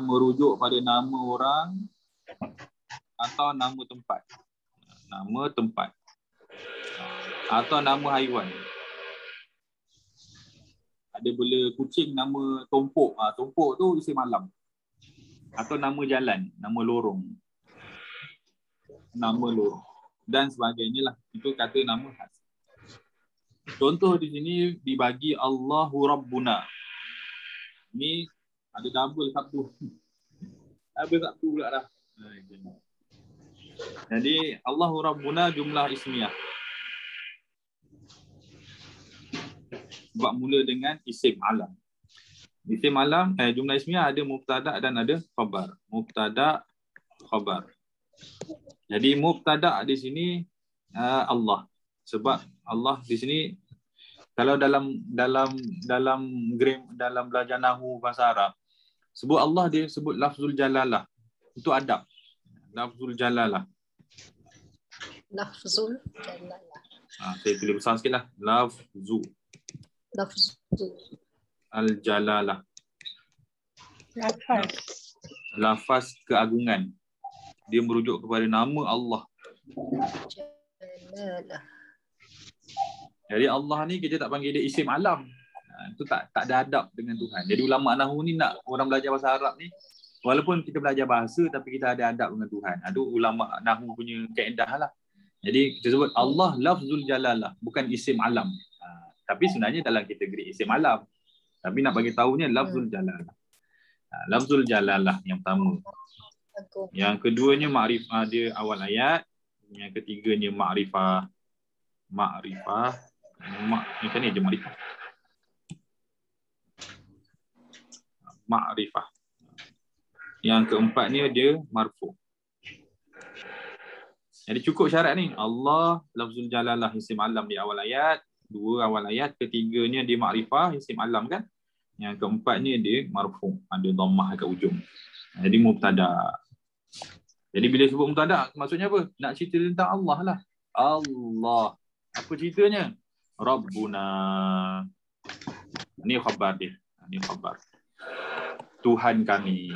Merujuk pada nama orang atau nama tempat. Nama tempat. Atau nama haiwan. Ada bela kucing nama Tompok. Tompok tu isim alam. Atau nama jalan, nama lorong. Nama lorong. Dan sebagainya lah. Itu kata nama khas. Contoh di sini dibagi Allahu Rabbuna. Ni ada double Sabtu. Double Sabtu pula dah. Jadi Allahu Rabbuna jumlah ismiyah. Sebab mula dengan isim alam. Isim alam, jumlah ismiyah ada mubtada dan ada khabar. Mubtada, khabar. Jadi mubtada di sini Allah. Sebab Allah di sini kalau dalam belajar nahwu bahasa Arab, sebut Allah dia sebut lafzul jalalah. Itu adab. Lafzul jalalah. Lafzul jalalah. Saya tulis besar sikit lah. Lafzu. Al-jalalah. Lafaz keagungan. Dia merujuk kepada nama Allah. Jalalah. Jadi Allah ni kita tak panggil dia isim alam. Itu tak ada adab dengan Tuhan. Jadi ulama nahwu ni nak orang belajar bahasa Arab ni, walaupun kita belajar bahasa tapi kita ada adab dengan Tuhan. Itu ulama nahwu punya kaedah lah. Jadi kita sebut Allah lafzul jalalah, bukan isim alam. Tapi sebenarnya dalam kategori isim alam. Tapi nak bagi tahunya lafzul jalalah. Lafzul jalalah yang pertama. Yang keduanya ma'rifah, dia awal ayat. Yang ketiganya ma'rifah. Macam ni je ma'rifah. Ma'rifah. Yang keempatnya dia marfu'. Jadi cukup syarat ni. Allah lafzul jalalah isim alam di awal ayat. 2 awal ayat. Ketiganya dia ma'rifah isim alam kan. Yang keempatnya dia marfu'. Ada dhammah kat ujung. Jadi mubtada. Jadi bila sebut mubtada maksudnya apa? Nak cerita tentang Allah lah. Allah. Apa ceritanya? Rabbuna. Ini khabar dia. Ini khabar. Tuhan kami.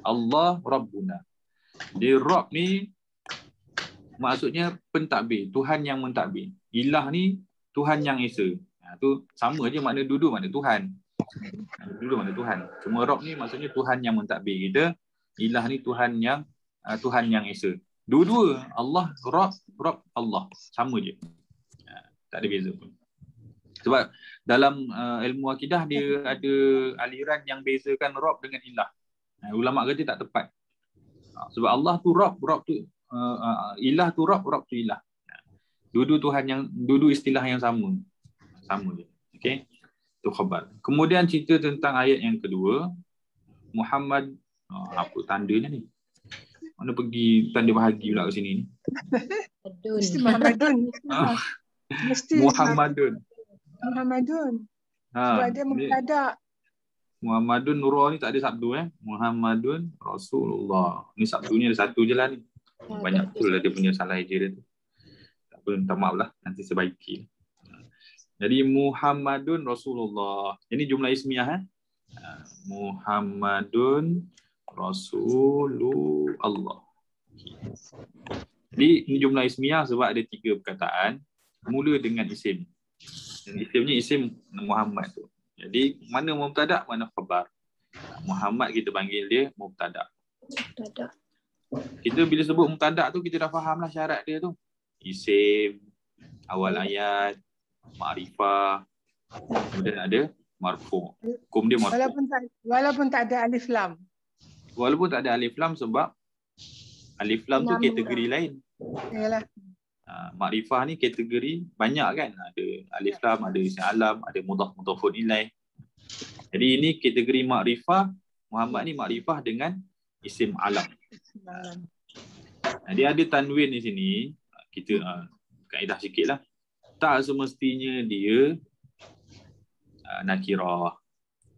Allah Rabbuna. Dia Rabb ni maksudnya pentadbir. Tuhan yang mentadbir. Ilah ni Tuhan yang esa. Tu sama je makna duduk makna Tuhan. Duduk makna Tuhan. Cuma Rabb ni maksudnya Tuhan yang mentadbir kita. Ilah ni Tuhan yang esa. Dua-dua Allah, Rabb Allah. Sama je. Tak ada beza pun. Sebab dalam ilmu akidah dia ada aliran yang bezakan Rabb dengan ilah. Ulama kata tak tepat. Sebab Allah tu Rabb tu ilah tu Rabb tu ilah. Dua istilah yang sama. Sama je. Okey. Tu khabar. Kemudian cerita tentang ayat yang kedua. Muhammad, apa tandanya ni? Mana pergi tanda bahagi pula kat sini ni? Mesti Muhammadun. Mesti Muhammadun. Sebab dia mubtada. Muhammadun Nurul ni tak ada sabdu Muhammadun Rasulullah. Ni sabdu ni ada satu je lah ni. Banyak betul lah dia punya salah eja dia tu. Tak apa, minta maaf lah. Nanti sebaiki. Jadi Muhammadun Rasulullah. Ini jumlah ismiyah Muhammadun Rasulullah. Jadi ini jumlah ismiyah sebab ada 3 perkataan. Mula dengan isim. Dan isimnya isim Muhammad tu. Jadi mana mubtada, mana khabar. Muhammad kita panggil dia mubtada. Kita bila sebut mubtada tu kita dah faham lah syarat dia tu. isim, awal ayat, ma'rifah, kemudian ada marfu'. Hukum dia marfu'. Walaupun tak ada alif lam. Walaupun tak ada alif lam sebab alif lam tu Nama kategori lain. Yalah. Makrifah ni kategori banyak kan. Ada alif lam, ada isim alam, ada mudhaf ilaih. Jadi ini kategori makrifah. Muhammad ni makrifah dengan isim alam. Dia ada tanwin di sini. Kita kaedah sikit lah. Tak semestinya dia nakirah.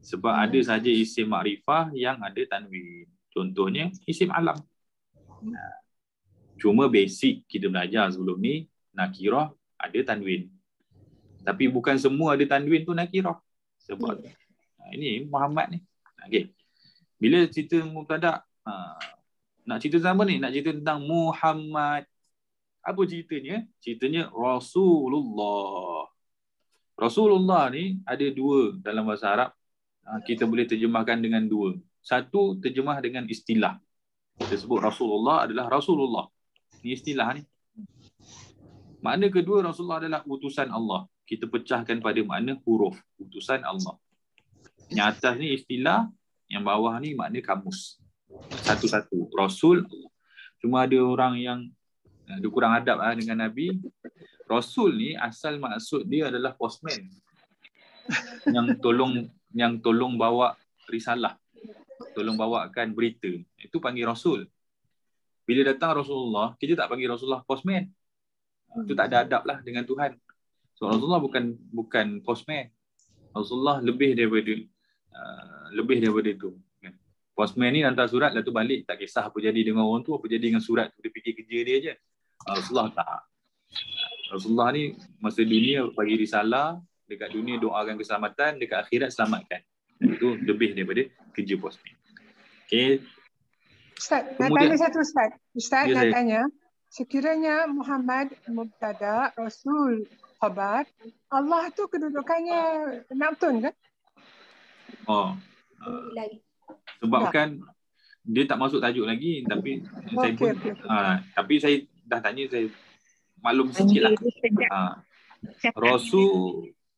Sebab ada saja isim makrifah yang ada tanwin. Contohnya isim alam. Cuma basic kita belajar sebelum ni, nakirah ada tanwin. Tapi bukan semua ada tanwin tu nakirah. Sebab ini Muhammad ni. Okay. Bila cerita mubtada, nak cerita tentang apa ni? Nak cerita tentang Muhammad. Apa ceritanya? Ceritanya Rasulullah. Rasulullah ni ada dua dalam bahasa Arab. Kita boleh terjemahkan dengan dua. Satu, terjemah dengan istilah. Kita sebut Rasulullah adalah Rasulullah. Ini istilah ni. Makna kedua, Rasulullah adalah utusan Allah. Kita pecahkan pada makna huruf. Utusan Allah. Yang atas ni istilah, yang bawah ni makna kamus. Satu-satu. Rasul Allah. Cuma ada orang yang dia kurang adab dengan Nabi. Rasul ni asal maksud dia adalah postman. Yang tolong bawa risalah. Tolong bawakan berita. Itu panggil Rasul. Bila datang Rasulullah, kita tak panggil Rasulullah postman. Itu tak ada adab lah dengan Tuhan. So Rasulullah bukan postman. Rasulullah lebih daripada itu. Postman ni hantar surat, lepas tu balik, tak kisah apa jadi dengan orang tu, apa jadi dengan surat tu, dia fikir kerja dia je. Rasulullah tak. Rasulullah ni masa dunia bagi risalah, dekat dunia doakan keselamatan, dekat akhirat selamatkan. Itu lebih daripada kerja postman. Okay. Ustaz, nak tanya satu Ustaz. Ustaz nak tanya, sekiranya Muhammad mubtada, Rasul khabar, Allah tu kedudukannya naftun kan? Sebabkan dia tak masuk tajuk lagi, tapi saya pun tapi saya dah tanya, saya maklum sikit lah.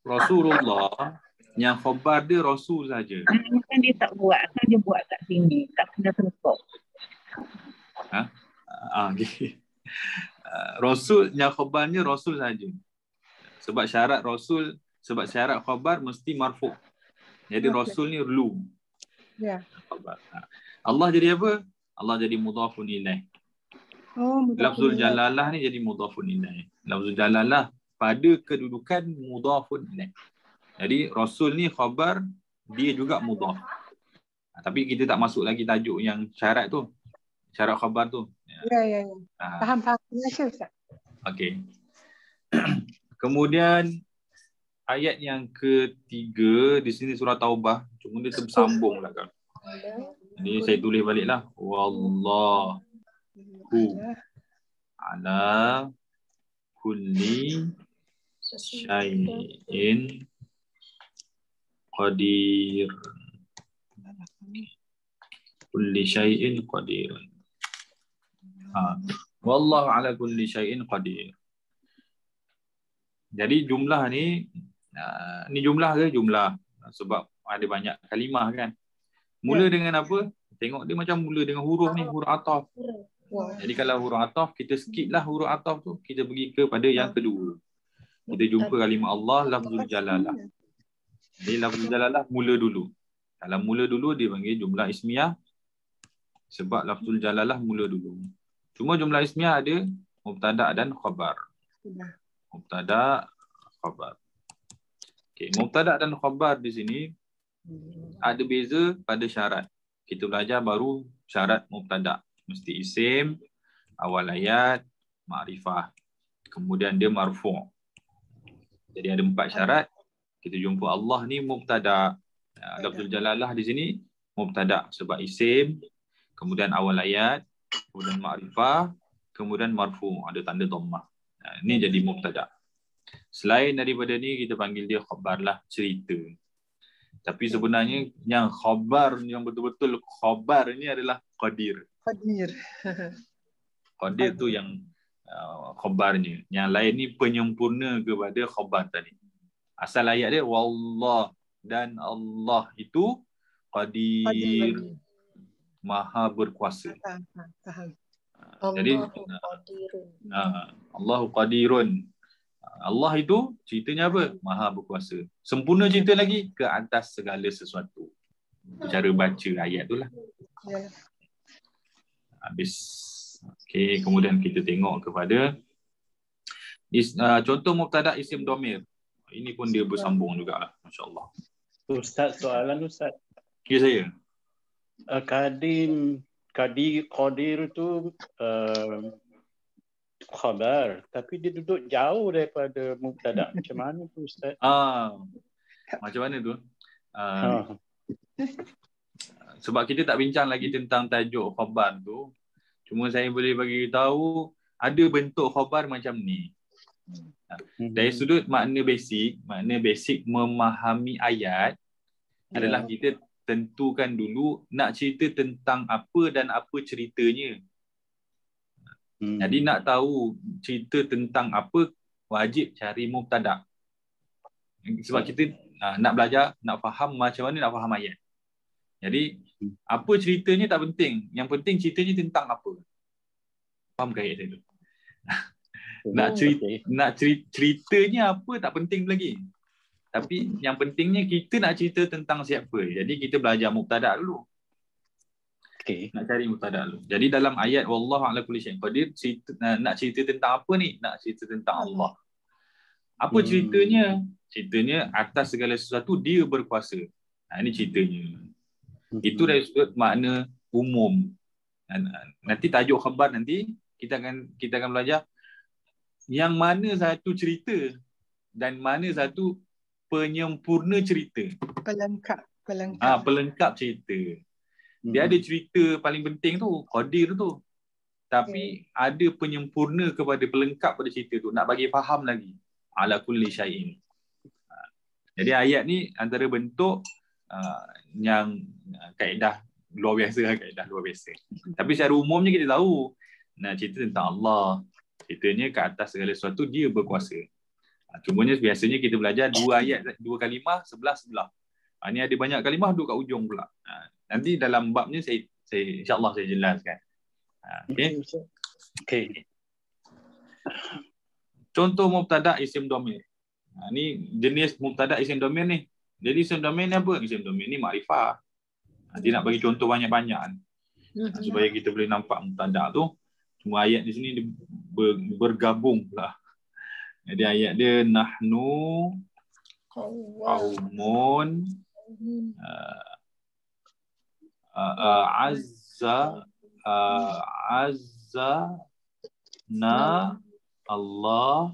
Rasulullah yang khabar dia Rasul saja. Kan dia tak buat, kan dia buat kat sini, tak kena terkop. Okay. Rasul yang khabarnya Rasul saja. Sebab syarat Rasul, sebab syarat khabar mesti marfu'. Jadi Rasul ni lu. Ya. Allah jadi apa? Allah jadi mudhafun ilaih. Lafzul jalalah ni jadi mudhafun ilaih. Lafzul jalalah pada kedudukan mudhafun ilaih. Jadi Rasul ni khabar, dia juga mudhaf. Tapi kita tak masuk lagi tajuk yang syarat tu. Syarat khabar tu. Ya. Faham. Ustaz. Okey. Kemudian ayat yang ketiga di sini surah Taubah, cuma dia tersambung lah kan. Jadi saya tulis baliklah. Wallahu ala kulli syai'in qadir. Kulli syai'in qadir. Wallahu ala kulli syai'in qadir. Jadi jumlah ni jumlah ke jumlah? Sebab ada banyak kalimah kan. Mula dengan apa? Tengok dia macam mula dengan huruf ni, huruf ataf. Jadi kalau huruf ataf, kita skip lah huruf ataf tu. Kita pergi kepada yang kedua. Kita jumpa kalimah Allah, lafzul jalalah. Jadi lafzul jalalah mula dulu. Kalau mula dulu dia panggil jumlah ismiyah. Sebab lafzul jalalah mula dulu. Cuma jumlah ismiyah ada mubtada dan khabar. Mubtada, khabar. Okay, mubtada dan khabar di sini ada beza pada syarat. Kita belajar baru syarat mubtada. Mesti isim, awal ayat, ma'rifah. Kemudian dia marfu'. Jadi ada 4 syarat. Kita jumpa Allah ni mubtada. Lafzul jalalah di sini mubtada sebab isim, kemudian awal ayat, kemudian ma'rifah, kemudian marfu', ada tanda dhammah. Ini jadi mubtada. Selain daripada ni kita panggil dia khabar lah, cerita. Tapi sebenarnya yang khabar, yang betul-betul khabar ni adalah qadir. Qadir tu yang khabarnya. Yang lain ni penyempurna kepada khabar tadi. Asal ayat dia wallah, dan Allah itu qadir, maha berkuasa. Faham. Jadi Allahu qadirun. Allah itu ceritanya apa? Maha berkuasa. Sempurna cerita lagi ke atas segala sesuatu. Cara baca ayat tu lah. Ya. Habis. Okey, kemudian kita tengok kepada contoh mubtada isim dhamir. Ini pun dia bersambung jugalah, masya-Allah. Ustaz, soalan Ustaz. Ya, saya. Qadir tu khabar, tapi dia duduk jauh daripada mubtada. Macam mana tu Ustaz? Macam mana tu? Sebab kita tak bincang lagi tentang tajuk khabar tu. Cuma saya boleh bagi tahu ada bentuk khabar macam ni. Dari sudut makna basic memahami ayat adalah kita tentukan dulu nak cerita tentang apa dan apa ceritanya. Jadi nak tahu cerita tentang apa, wajib cari mubtada. Sebab kita nak belajar, nak faham macam mana nak faham ayat. Jadi apa ceritanya tak penting. Yang penting ceritanya tentang apa. Faham ke ayat itu? Nak ceritanya apa tak penting lagi. Tapi yang pentingnya kita nak cerita tentang siapa. Jadi kita belajar mubtada dulu. Okay. Nak cari mubtada dulu. Jadi dalam ayat wallahu ala kulli syai'in qadir, nak cerita tentang apa ni? Nak cerita tentang Allah. Apa ceritanya? Ceritanya atas segala sesuatu dia berkuasa. Ini ceritanya. Itu dari sudut makna umum. Nanti tajuk khabar nanti kita akan belajar yang mana satu cerita dan mana satu penyempurna cerita. Pelengkap cerita. Dia ada cerita paling penting tu, qadir tu. Tapi ada penyempurna kepada pelengkap pada cerita tu. Nak bagi faham lagi. Ala kulli syai'in. Jadi ayat ni antara bentuk yang kaedah luar biasa. Tapi secara umumnya kita tahu nak cerita tentang Allah. Ceritanya ke atas segala sesuatu dia berkuasa. Cumanya biasanya kita belajar dua kalimah sebelah-sebelah. Ini ada banyak kalimah duduk kat ujung pula. Nanti dalam babnya saya insya-Allah saya jelaskan. Okey. Contoh mubtada isim dhamir. Ni jenis mubtada isim dhamir ni. Jadi isim dhamir ni apa? Isim dhamir ni makrifah. Nanti nak bagi contoh banyak-banyak supaya kita boleh nampak mubtada tu. Cuma ayat di sini bergabung pula. Jadi ayat dia nahnu qaumun azzana Allahu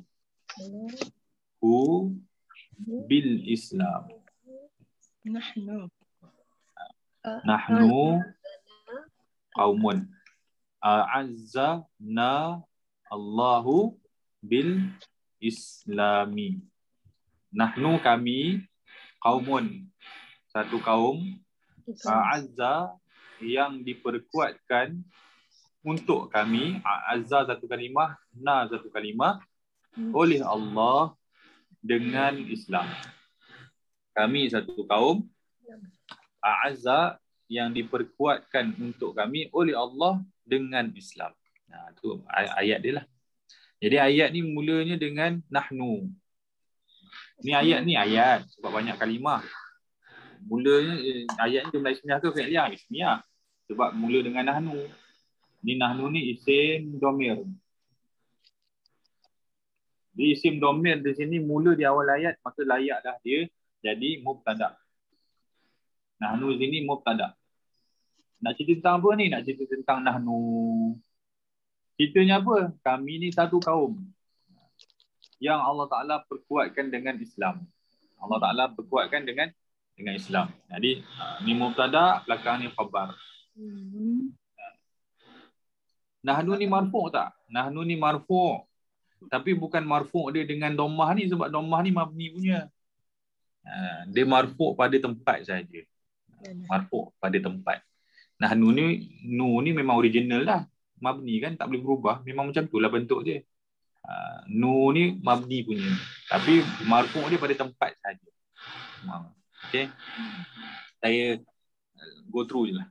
bil Islam. Nahnu qaumun azzana Allahu bil Islami. Nahnu kami, qaumun satu kaum, azza yang diperkuatkan untuk kami, azza satu kalimah, na satu kalimah, oleh Allah dengan Islam. Kami satu kaum, azza yang diperkuatkan untuk kami oleh Allah dengan Islam. Nah, tu ayat dia lah. Jadi ayat ni mulanya dengan nahnu. Ni ayat sebab banyak kalimah. Mulanya ayat ni jumlah ismiyah ke fi'liyah? Ismiyah. Sebab mula dengan nahnu. Ni nahnu ni isim dhamir. Di isim dhamir di sini mula di awal ayat, maka layak dah dia jadi mubtada. Nahnu sini mubtada. Nak cerita tentang apa ni? Nak cerita tentang nahnu. Ceritanya apa? Kami ni satu kaum yang Allah Ta'ala perkuatkan dengan Islam. Allah Ta'ala perkuatkan dengan Islam. Jadi ni mubtada, belakang ni khabar. Nahnu ni marfu' tak? Nahnu ni marfu'. Tapi bukan marfu' dia dengan dhammah ni, sebab dhammah ni mabni punya. Dia marfu' pada tempat saja. Marfu' pada tempat. Nahnu ni memang original lah. mabni kan, tak boleh berubah. Memang macam itulah bentuk dia. Nu ni mabni punya. Tapi marfu' dia pada tempat saja. Okay. Saya go through je lah.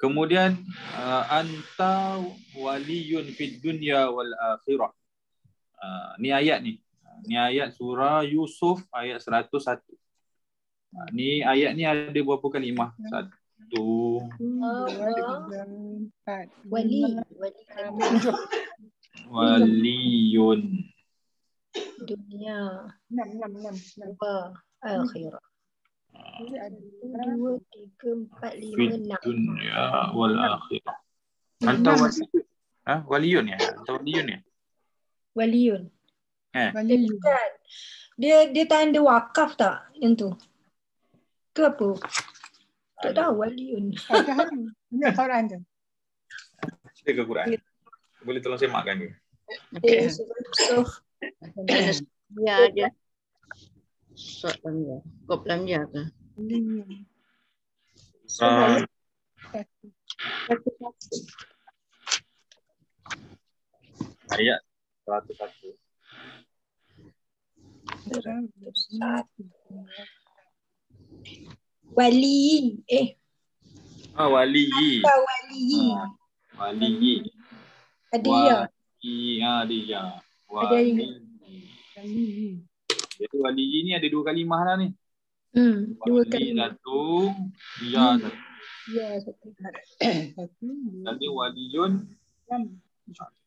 Kemudian anta waliyun fid dunya wal akhirah. Ni ayat ni. Ni ayat surah Yusuf ayat 101. Ni ayat ni ada berapa kalimah? 1 Wali. waliyun Dunia. 6. Wa akhirah. 2, 3, 4, 5, fid 6. dunya wal akhirah. Anta waliyun. Waliyun ya? Anta waliyun ya? Waliyun. Wali. Bukan. Dia tanda wakaf tak yang tu? Ke apa? Tak tahu waliyun. Ada ni Quran tu. Cerita ke Quran. Boleh tolong semakkan ke? Yusuf. Ya je. Sot lam ya. Kop lam ya ke? Ayat 101. Wali. Waliyi. Wali. Waliyi. Hadiah. Dia. Hadiah. Jadi waliyi ni ada 2 kalimah lah ni. 2 Wali kalimah. satu, ya satu. Ya, satu. Jadi waliyun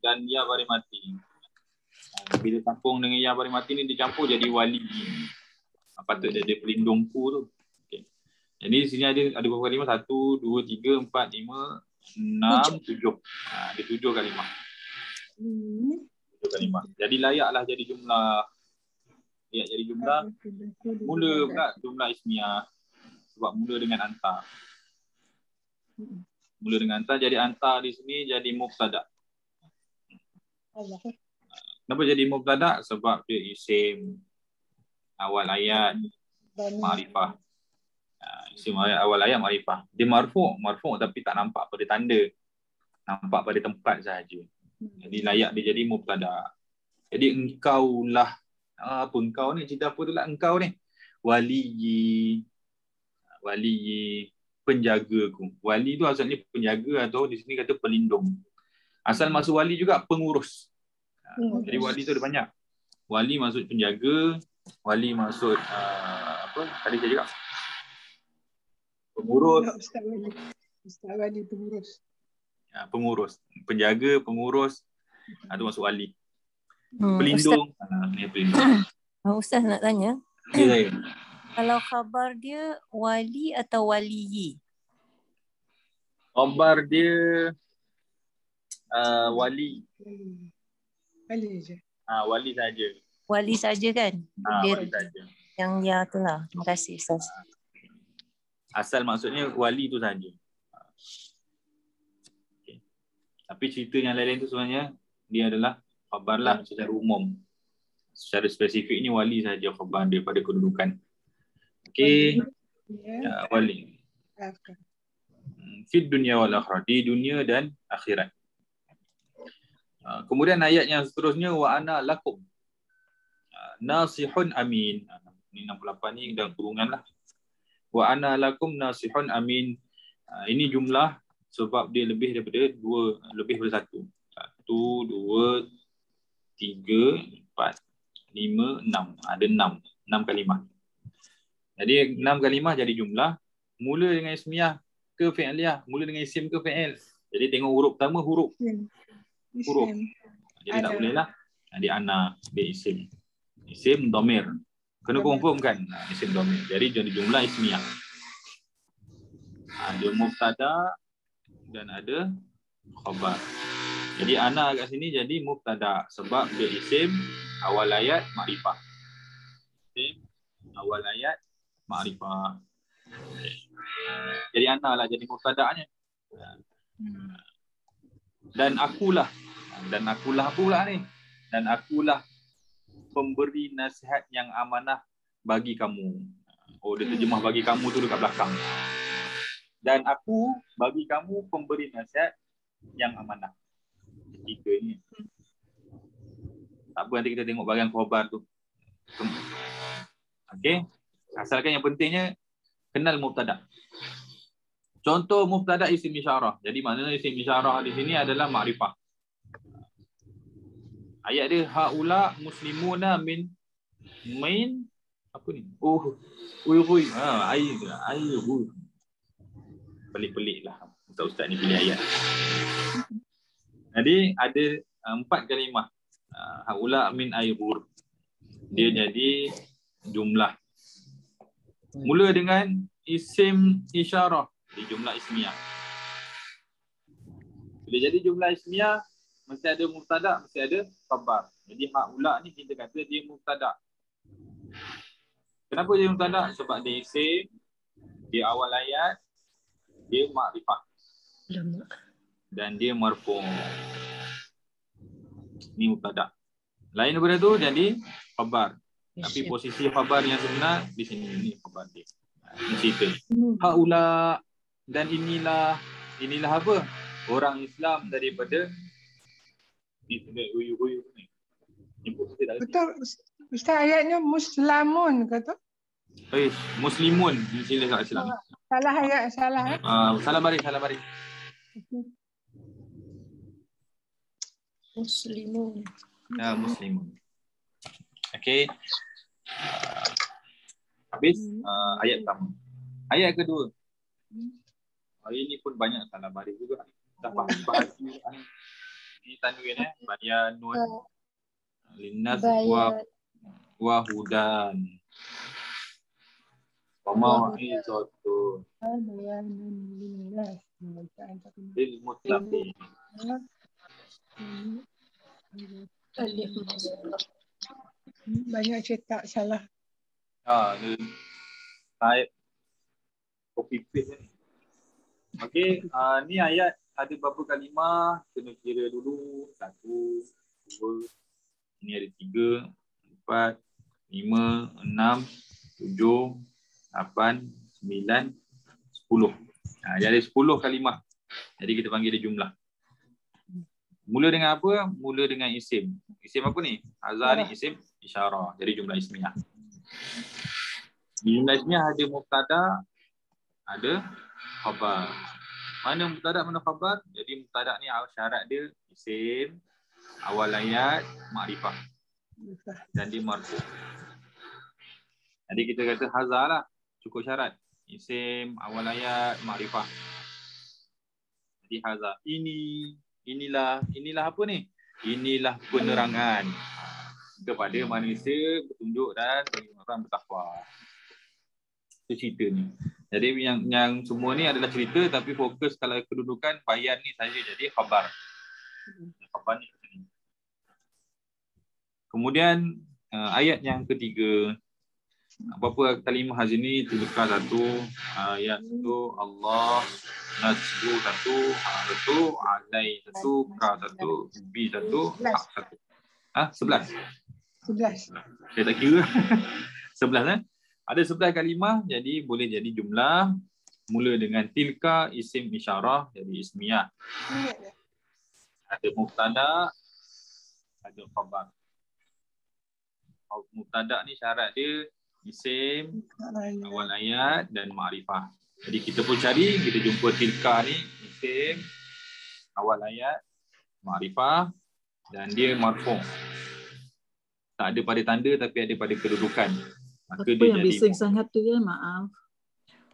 dan ya bari mati. Bila campur dengan ya bari mati ni dicampur jadi wali. Patut dia pelindungku tu. Okay. Jadi sini ada berapa kalimah? 1, 2, 3, 4, 5, 6, 7. Ada 7 kalimah. 7 kalimah. Jadi layaklah jadi jumlah. Lihat jadi jumlah. Mula pula jumlah ismiyah. Sebab mula dengan anta. Mula dengan anta, jadi anta di sini jadi mubtada. Kenapa jadi mubtada? Sebab dia isim awal ayat ma'rifah. Isim awal ayat ma'rifah. Dia marfu' tapi tak nampak pada tanda. Nampak pada tempat sahaja. Jadi layak dia jadi mubtada. Jadi engkaulah, apa engkau ni? Cerita apa tu lah engkau ni? Waliyi, penjagaku. Wali tu asalnya penjaga atau di sini kata pelindung. Asal masuk wali juga pengurus. Jadi wali tu ada banyak. Wali maksud penjaga, wali maksud apa tadi saya cakap? Pengurus. Ustaz wali pengurus. Pengurus, penjaga, pengurus. Itu masuk wali. Pelindung. Ni pelindung. Ustaz nak tanya. Ya, saya. Kalau khabar dia wali atau waliyi? Khabar dia wali. Wali je. Wali saja. Wali saja kan? Dia Wali saja. yang ya tu lah. Terima kasih Ustaz. Asal maksudnya wali tu saja. Okay. Tapi cerita yang lain tu sebenarnya dia adalah khabar lah secara umum. Secara spesifik ni wali saja khabar daripada kedudukan. Okey. Wali. Fid dunya wal akhirah, di dunia dan akhirat. Kemudian ayat yang seterusnya wa ana lakum nasihun amin. Ini 68 ni dan kurungan lah. Wa ana lakum nasihun amin. Ini jumlah sebab dia lebih daripada 2, lebih daripada 1. 1, 2, 3, 4, 5, 6. Ada 6 kalimah. Jadi 6 kalimah jadi jumlah. Mula dengan ismiyah ke fi'liyah, mula dengan isim ke fi'il. Jadi tengok huruf pertama huruf. Jadi tak boleh lah. Dia ana, dia isim. Isim dhamir. Kena confirm kan? Isim dhamir. Jadi jumlah ismiyah. Ada mubtada dan ada khabar. Jadi ana kat sini jadi mubtada sebab dia isim awal ayat ma'rifah. Isim awal ayat ma'rifah. Jadi ana lah jadi mubtada'nya. Dan akulah pula ni. Dan akulah pemberi nasihat yang amanah bagi kamu. Oh, dia terjemah bagi kamu tu dekat belakang. Dan aku bagi kamu pemberi nasihat yang amanah. Tiga ni. Tak apa, nanti kita tengok bahagian khabar tu. Okey. Asalkan yang pentingnya kenal mubtada. Contoh mubtada isim isyarah. Jadi maknanya isim isyarah di sini adalah makrifah. Ayat dia haula muslimuna min apa ni? Air. Pelik-pelik lah ustaz ni pilih ayat. Jadi ada 4 kalimah. Haula min aibur. Dia jadi jumlah. Mula dengan isim isyarah di jumlah ismiyah. Bila jadi jumlah ismiyah, mesti ada mubtada, mesti ada khabar. Jadi haula ni kita kata dia mubtada. Kenapa dia mubtada? Sebab dia isim, dia awal ayat, dia makrifah. Dan dia marfu'. Ni mubtada. Lain daripada tu jadi khabar. Tapi posisi khabar yang sebenar di sini, ni khabar dia. Ini cerita. Haula dan inilah apa? Orang Islam daripada ni uyu-uyu ni. Betul Ustaz, ayatnya muslamun kata. Muslimun di sini tak Islam. Salah ayat, salah. Salah baris. Muslimun. Muslimun. Okey. Habis ayat pertama. Ayat kedua. Hari ni pun banyak salah baris juga. Dah faham bahasa ni tanwin bayanun linnas wa hudan. Wa mau'izatun Bayanun linnas lil muttaqin. Banyak cetak salah. Type copy paste ni. Okey, ni ayat ada berapa kalimah, kena kira dulu. 1, 2, ini ada 3, 4, 5, 6, 7, 8, 9, 10. Dia ada 10 kalimah. Jadi kita panggil dia jumlah. Mula dengan apa? Mula dengan isim. Isim apa ni? Hazar ni isim isyarah. Jadi jumlah ismiyah. Di jumlah ismiyah ada mubtada, ada khabar. Mana mubtada, mana khabar? Jadi mubtada ni syarat dia isim, awal ayat, makrifah. Dan dia marfu'. Jadi kita kata hazar lah. Cukup syarat. Isim, awal ayat, makrifah. Jadi hazar. Inilah apa ni? Inilah penerangan kepada manusia bertunjuk dan orang bertakwa. Itu cerita ni. Jadi yang semua ni adalah cerita, tapi fokus kalau kedudukan bayan ni saja, jadi khabar. Khabar ni. Kemudian ayat yang ketiga. Apa-apa kalimah sini tilka satu, ayat satu, Allah, nasbu satu, satu, alai satu, ka satu, bi satu, hak satu. 11. Saya tak kira. 11 Ada 11 kalimah, jadi boleh jadi jumlah. Mula dengan tilka, isim isyarah, jadi ismiyah. Ada mubtada, ada khabar. Mubtada ni syarat dia isim, awal ayat dan makrifah. Jadi kita pun cari, kita jumpa tilka ni isim, awal ayat, makrifah dan dia marfu'. Tak ada pada tanda tapi ada pada kedudukan. Maka apa dia yang jadi bising sangat tu ya, maaf.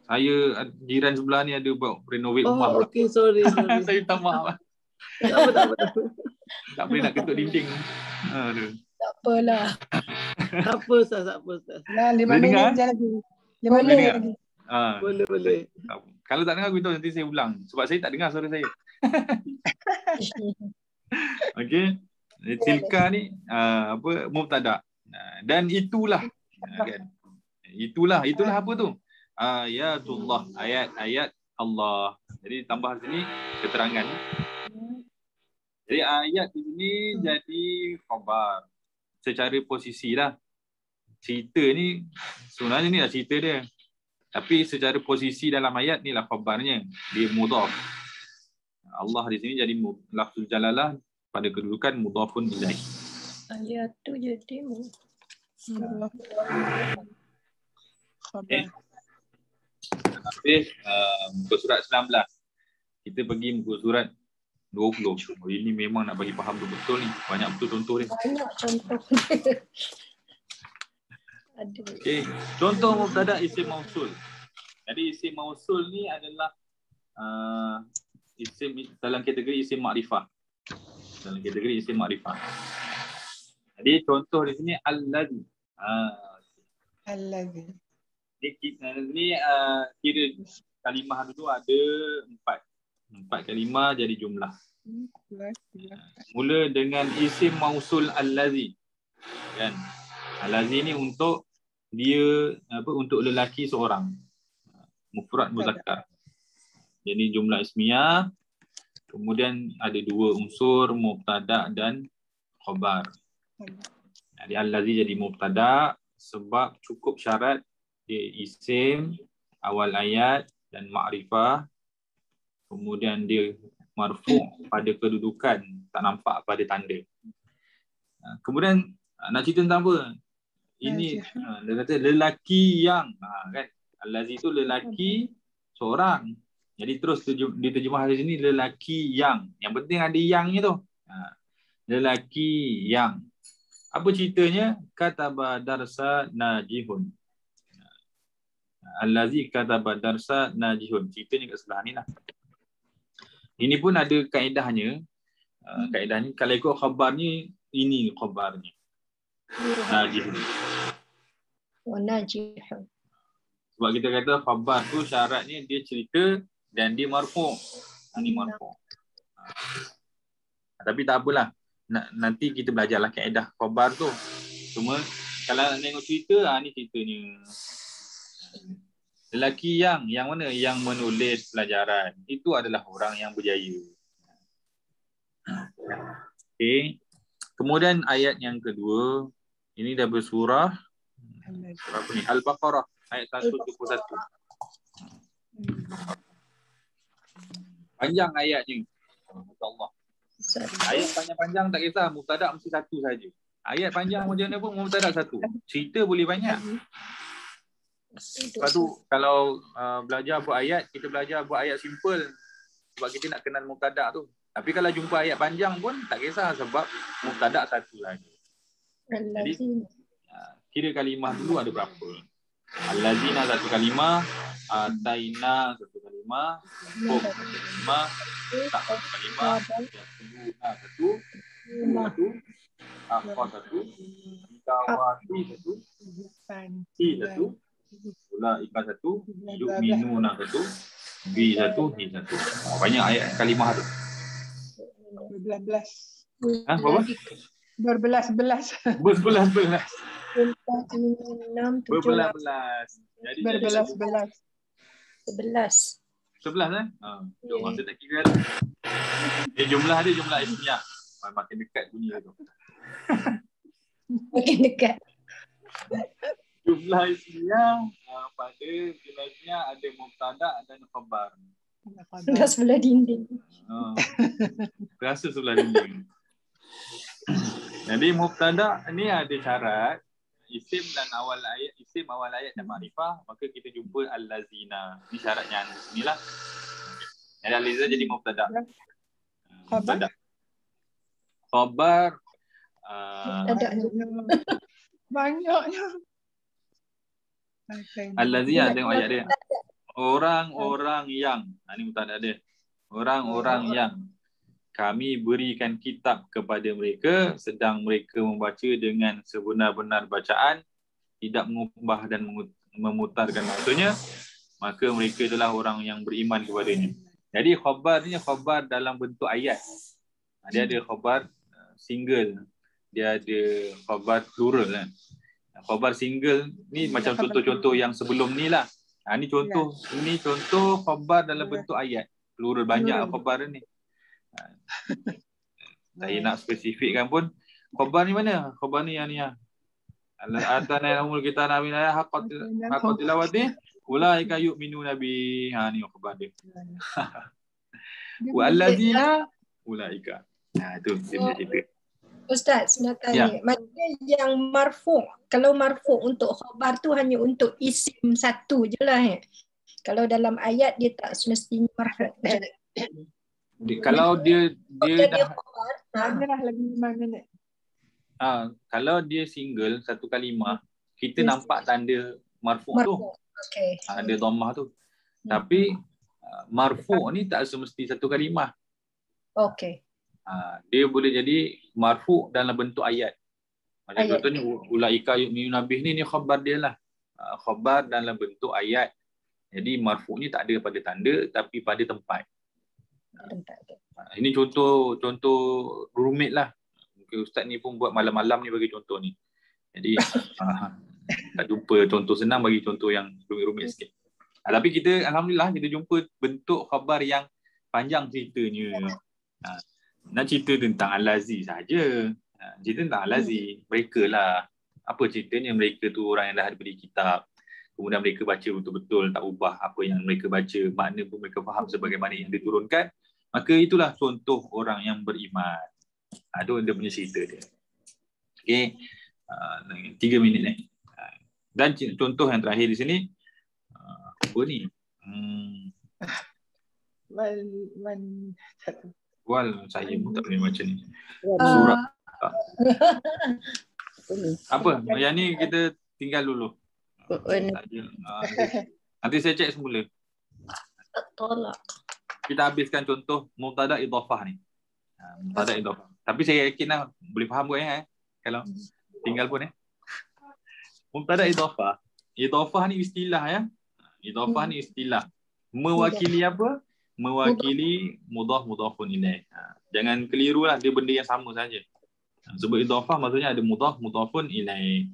Saya jiran sebelah ni ada buat renovate rumah. Okey, sorry. Saya minta maaf. Tak apa. Tak boleh nak ketuk dinding. Aduh. Tak apalah. Tak apa Ustaz. Nah, 5 minit je lagi. 5 minit lagi. Boleh. Kalau tak dengar beritahu, nanti saya ulang. Sebab saya tak dengar suara saya. Okey. Tilka ni mubtada. Dan itulah kan. Itulah apa tu? Ayatullah, ayat Allah. Jadi tambah sini keterangan. Jadi ayat ini jadi khabar. Secara posisi lah. Cerita ni sebenarnya ni lah cerita dia. Tapi secara posisi dalam ayat ni lah khabarnya. Dia mudhaf. Allah di sini jadi lafzul jalalah pada kedudukan mudhafun ilaih. Ayat tu jadi Okay. Habis muka surat 19. Kita pergi muka surat 20. Oh, ini memang nak bagi faham betul ni. Banyak betul contoh dia. banyak contoh. Ada. Okey, contoh mubtada isim mausul. Jadi isim mausul ni adalah isim dalam kategori isim makrifah. Dalam kategori isim makrifah. Jadi contoh di sini allazi. Allazi. Ni kira kalimah dulu ada 4 kalimah jadi jumlah. Mula dengan isim mausul allazi. Kan? Allazi ni untuk dia untuk lelaki seorang. Mufrad muzakkar. Jadi jumlah ismiyah. Kemudian ada 2 unsur mubtada dan khabar. Jadi allazi jadi mubtada sebab cukup syarat dia isim awal ayat dan ma'rifah. Kemudian dia marfu' pada kedudukan, tak nampak pada tanda. Kemudian nak cerita tentang apa? Ini dia kata lelaki yang kan, allazi tu lelaki seorang. Jadi terus diterjemah di sini lelaki yang. Yang penting ada yangnya tu. Lelaki yang. Apa ceritanya? Kataba darsa najihun. Allazi kataba darsa najihun. Ceritanya kat sebelah ni lah. Ini pun ada kaedahnya. Kaedahnya kalau ikut khabarnya, ini khabarnya. Najihun. Oh, najihun. Sebab kita kata khabar tu syaratnya dia cerita dan dia marfu'. Ini marfu'. Tapi tak apalah. Nanti kita belajarlah kaedah khabar tu. Cuma kalau nak tengok cerita, ni ceritanya. Lelaki yang mana? Yang menulis pelajaran. Itu adalah orang yang berjaya. Okay. Kemudian ayat yang kedua. Ini dah bersurah. Apa ni? Al-Baqarah. Ayat 171. Panjang ayatnya. Allah. Ayat panjang-panjang tak kisah. Mubtada mesti satu saja. Ayat panjang macam mana pun mubtada satu. Cerita boleh banyak. Lepas tu kalau belajar buat ayat, kita belajar buat ayat simple. Sebab kita nak kenal mubtada tu. Tapi kalau jumpa ayat panjang pun tak kisah sebab mubtada satu saja. Jadi kira kalimah dulu ada berapa? Allazina satu kalimah, ataina satu kalimah, hum satu kalimah, tak satu kalimah, yasuna satu, apa satu, kawati satu, si satu, ulaika satu, yu'minuna satu, bi satu, hi satu. Banyak ayat kalimah tu. Berbelas-belas. Berapa? Berbelas-belas. Berbelas-belas. 4, 5, 6, 7, Berbelas-belas. Jadi berbelas-belas. 11. 11 jom masa tak kira. Jumlah dia jumlah ismiyah. Makin dekat bunyi tu. Makin dekat. Jumlah ismiyah pada jumlah ismiyah ada mubtada dan khabar. Dah sebelah dinding. Rasa sebelah dinding. Jadi mubtada ni ada syarat isim dan awal ayat dan makrifah, maka kita jumpa allazina. Ni syaratnya inilah. Jadi allazina jadi mubtada. Mubtada. Khabar banyaknya. allazina tengok ayat dia. Orang-orang yang. Ni mubtada dia. Orang-orang yang kami berikan kitab kepada mereka sedang mereka membaca dengan sebenar-benar bacaan, tidak mengubah dan memutarkan maksudnya, maka mereka adalah orang yang beriman kepadanya. Jadi khabar ni khabar dalam bentuk ayat. Dia ada khabar single, dia ada khabar plural kan. Khabar single ni macam contoh-contoh yang sebelum ni lah. Ni contoh khabar dalam bentuk ayat. Plural banyak khabar ni. Saya nak spesifikkan pun khabar ni mana? Khabar ni yang ni lah. Atana umul kita nabi la haqqat tilawati ulaika yu'minu nabi. Ni khabar dia. Wallazina ulaika. Nah, itu dia punya cerita. Ustaz nak tanya, maksudnya yang marfu', kalau marfu' untuk khabar tu hanya untuk isim satu je lah Kalau dalam ayat dia tak semestinya marfu'. Kalau dia dah khabar, Adalah lagi 5 minit. kalau dia single satu kalimah, kita nampak tanda marfu' tu. Okay. Ada dhammah tu. Tapi marfu' ni tak semesti satu kalimah. Okay. Dia boleh jadi marfu' dalam bentuk ayat. Macam contohnya ulaika yu'minuna bih ni khabar dia lah. Khabar dalam bentuk ayat. Jadi marfu' ni tak ada pada tanda tapi pada tempat. Ini contoh rumit lah. Mungkin ustaz ni pun buat malam-malam ni bagi contoh ni. Jadi tak jumpa contoh senang, bagi contoh yang rumit-rumit sikit. Tapi kita alhamdulillah kita jumpa bentuk khabar yang panjang ceritanya. Nak cerita tentang Al-Lazi saja. Cerita tentang Al-Lazi. Mereka lah. Apa ceritanya? Mereka tu orang yang dah diberi kitab. Kemudian mereka baca betul-betul, tak ubah apa yang mereka baca. Makna pun mereka faham sebagaimana yang diturunkan. Maka itulah contoh orang yang beriman. Itu dia punya cerita dia. Okey. 3 minit ni. Dan contoh yang terakhir di sini. Apa ni? Wal, saya pun tak boleh baca ni. Surah. Apa? Yang ni kita tinggal dulu. Nanti saya cek semula. Tolak. Kita habiskan contoh mubtada idhafah ni. Mubtada idhafah. Tapi saya yakin lah boleh faham kot kalau tinggal pun Mubtada idhafah. Idhafah ni istilah Idhafah ni istilah. Mewakili apa? Mewakili mudhaf-mudhafun ilaih. Jangan keliru lah, dia benda yang sama saja. Sebab idhafah maksudnya ada mudhaf-mudhafun ilaih.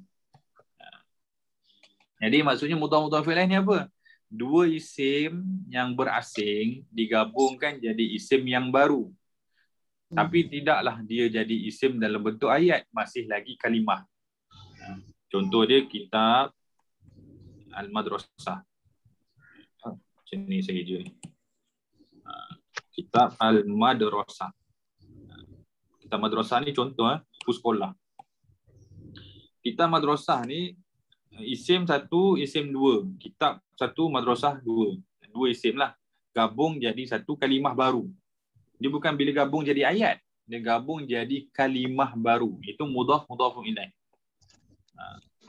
Jadi maksudnya mudhaf-mudhafun ilaih ni apa? Dua isim yang berasing digabungkan jadi isim yang baru. Tapi tidaklah dia jadi isim dalam bentuk ayat, masih lagi kalimah. Contoh dia kitab Al-Madrasah. Macam ni saja ni. Kitab Al-Madrasah. Kitab Madrasah ni contoh buku sekolah. Kitab Madrasah ni isim satu, isim dua. Kitab satu, madrasah dua. Dua isim lah. Gabung jadi satu kalimah baru. Dia bukan bila gabung jadi ayat. Dia gabung jadi kalimah baru. Itu mudhaf-mudhafun ilaih.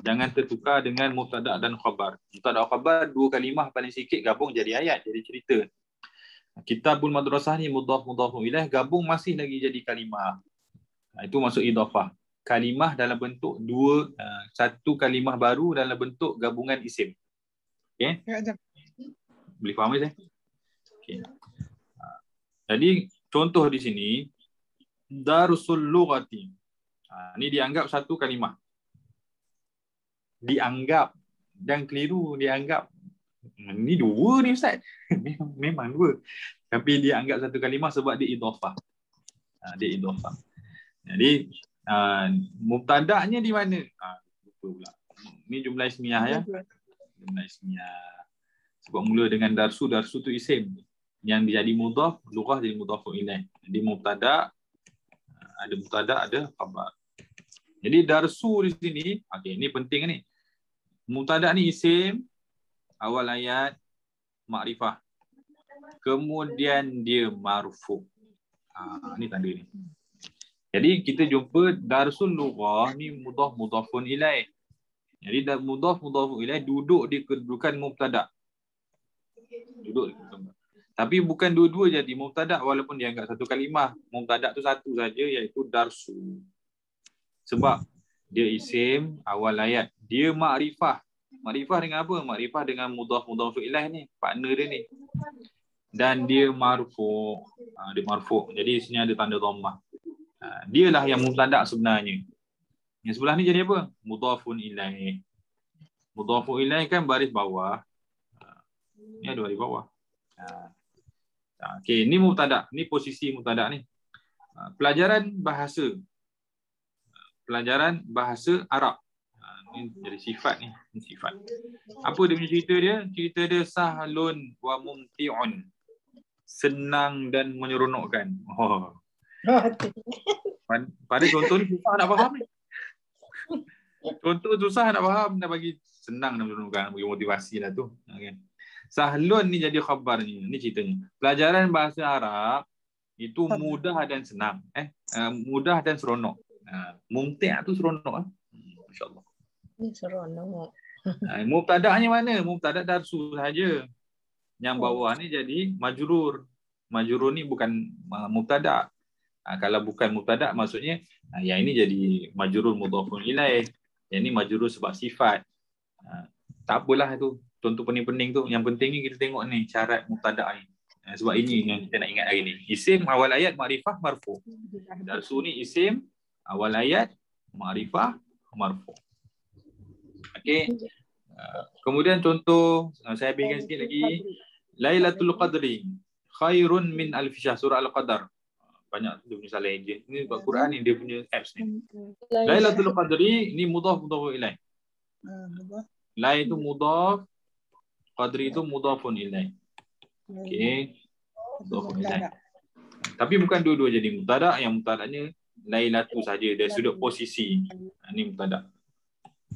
Jangan tertukar dengan mubtada dan khabar. Mubtada dan khabar dua kalimah paling sikit gabung jadi ayat, jadi cerita. Kitabul Madrasah ni mudhaf-mudhafun ilaih gabung masih lagi jadi kalimah. Itu masuk idhafah. Kalimah dalam bentuk satu kalimah baru dalam bentuk gabungan isim. Okey? Boleh faham saya? Okey. Jadi contoh di sini Darsul Lughati. Ini dianggap satu kalimah. Dianggap dan keliru dianggap. Ini dua ni Ustaz. Memang dua. Tapi dia anggap satu kalimah sebab dia idhafah. Dia idhafah. Jadi mubtada'nya di mana? Lupa pula. Ini jumlah ismiyah Jumlah ismiyah. Sebab mula dengan darsu tu isim. Yang jadi mudhaf, lughah jadi mudhafun ilaih. Jadi mubtada' ada mubtada', ada khabar. Jadi darsu di sini, okey, ini penting ni. Mubtada' ni isim, awal ayat makrifah. Kemudian dia marfu'. Ini tanda ni. Jadi kita jumpa darsul lughah ni mudhaf-mudhafun ilaih. Jadi mudhaf-mudhafun ilaih duduk di kedudukan mubtada'. Duduk di kedudukan. Tapi bukan dua-dua jadi mubtada' walaupun dia anggap satu kalimah. Mubtada' tu satu saja iaitu darsu. Sebab dia isim awal ayat. Dia makrifah. Makrifah dengan apa? Makrifah dengan mudhaf-mudhafun ilaih ni. Partner dia ni. Dan dia marfu'. Dia marfu'. Jadi sini ada tanda dhammah. Dialah yang mubtada' sebenarnya. Yang sebelah ni jadi apa? Mudhafun ilaih. Mudhafun ilaih kan baris bawah. Ni ada baris bawah. Okey, ni mubtada'. Ni posisi mubtada' ni. Pelajaran bahasa. Pelajaran bahasa Arab. Ni jadi sifat ni. Ni sifat. Apa dia punya cerita dia? Cerita dia sahlun wa mumti'un. senang dan menyeronokkan. Oh. Oh, tu. Pada contoh ni susah nak faham ni. Contoh susah nak faham, nak bagi senang dan menyeronokkan, bagi motivasi lah tu. Okay. Sahlun ni jadi khabarnya. Ni ceritanya. Pelajaran bahasa Arab itu mudah dan senang. Mudah dan seronok. Mumti' tu seronok. Masya-Allah. Ni seronok. Mubtada'nya mana? Mubtada' darsu saja. Yang bawah ni jadi majrur. Majrur ni bukan mubtada'. Kalau bukan mubtada' maksudnya yang ini jadi majrur mudhafun ilaih. Yang ini majrur sebab sifat. Tak apalah tu. Contoh pening-pening tu. Yang penting ni kita tengok ni syarat mubtada' ni. Sebab ini yang kita nak ingat hari ni. Isim awal ayat ma'rifah marfu. Darsu ni isim awal ayat ma'rifah marfu. Okey. Kemudian contoh saya habiskan sikit lagi. Lailatul Qadri khairun min alf syahr, surah Al-Qadar. Banyak dia punya salah je. Ini buat Quran ni dia punya apps ni. Lailatul Qadri ni mudhaf ilaih. Lai itu mudhaf, Qadri itu mudhafun ilaih. Okey. Mudhafun ilaih. Tapi bukan dua-dua jadi mubtada', yang mubtada'nya lailatu saja dari sudut posisi. Ini mubtada'.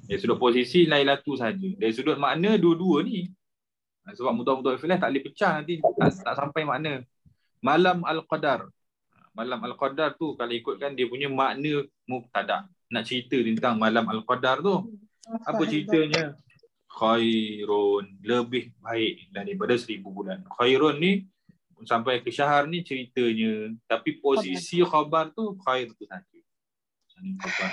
Dari sudut posisi lailatu saja. Dari sudut makna dua-dua ni. Sebab mudhaf ilaih tak boleh pecah nanti, tak sampai makna. Malam Al-Qadar. Malam Al-Qadar tu kalau ikutkan dia punya makna mubtada'. Nak cerita tentang malam Al-Qadar tu. Apa ceritanya? Khairun, lebih baik daripada 1000 bulan. Khairun ni sampai ke syahr ni ceritanya, tapi posisi khabar tu khair tu saja. Ini khabar.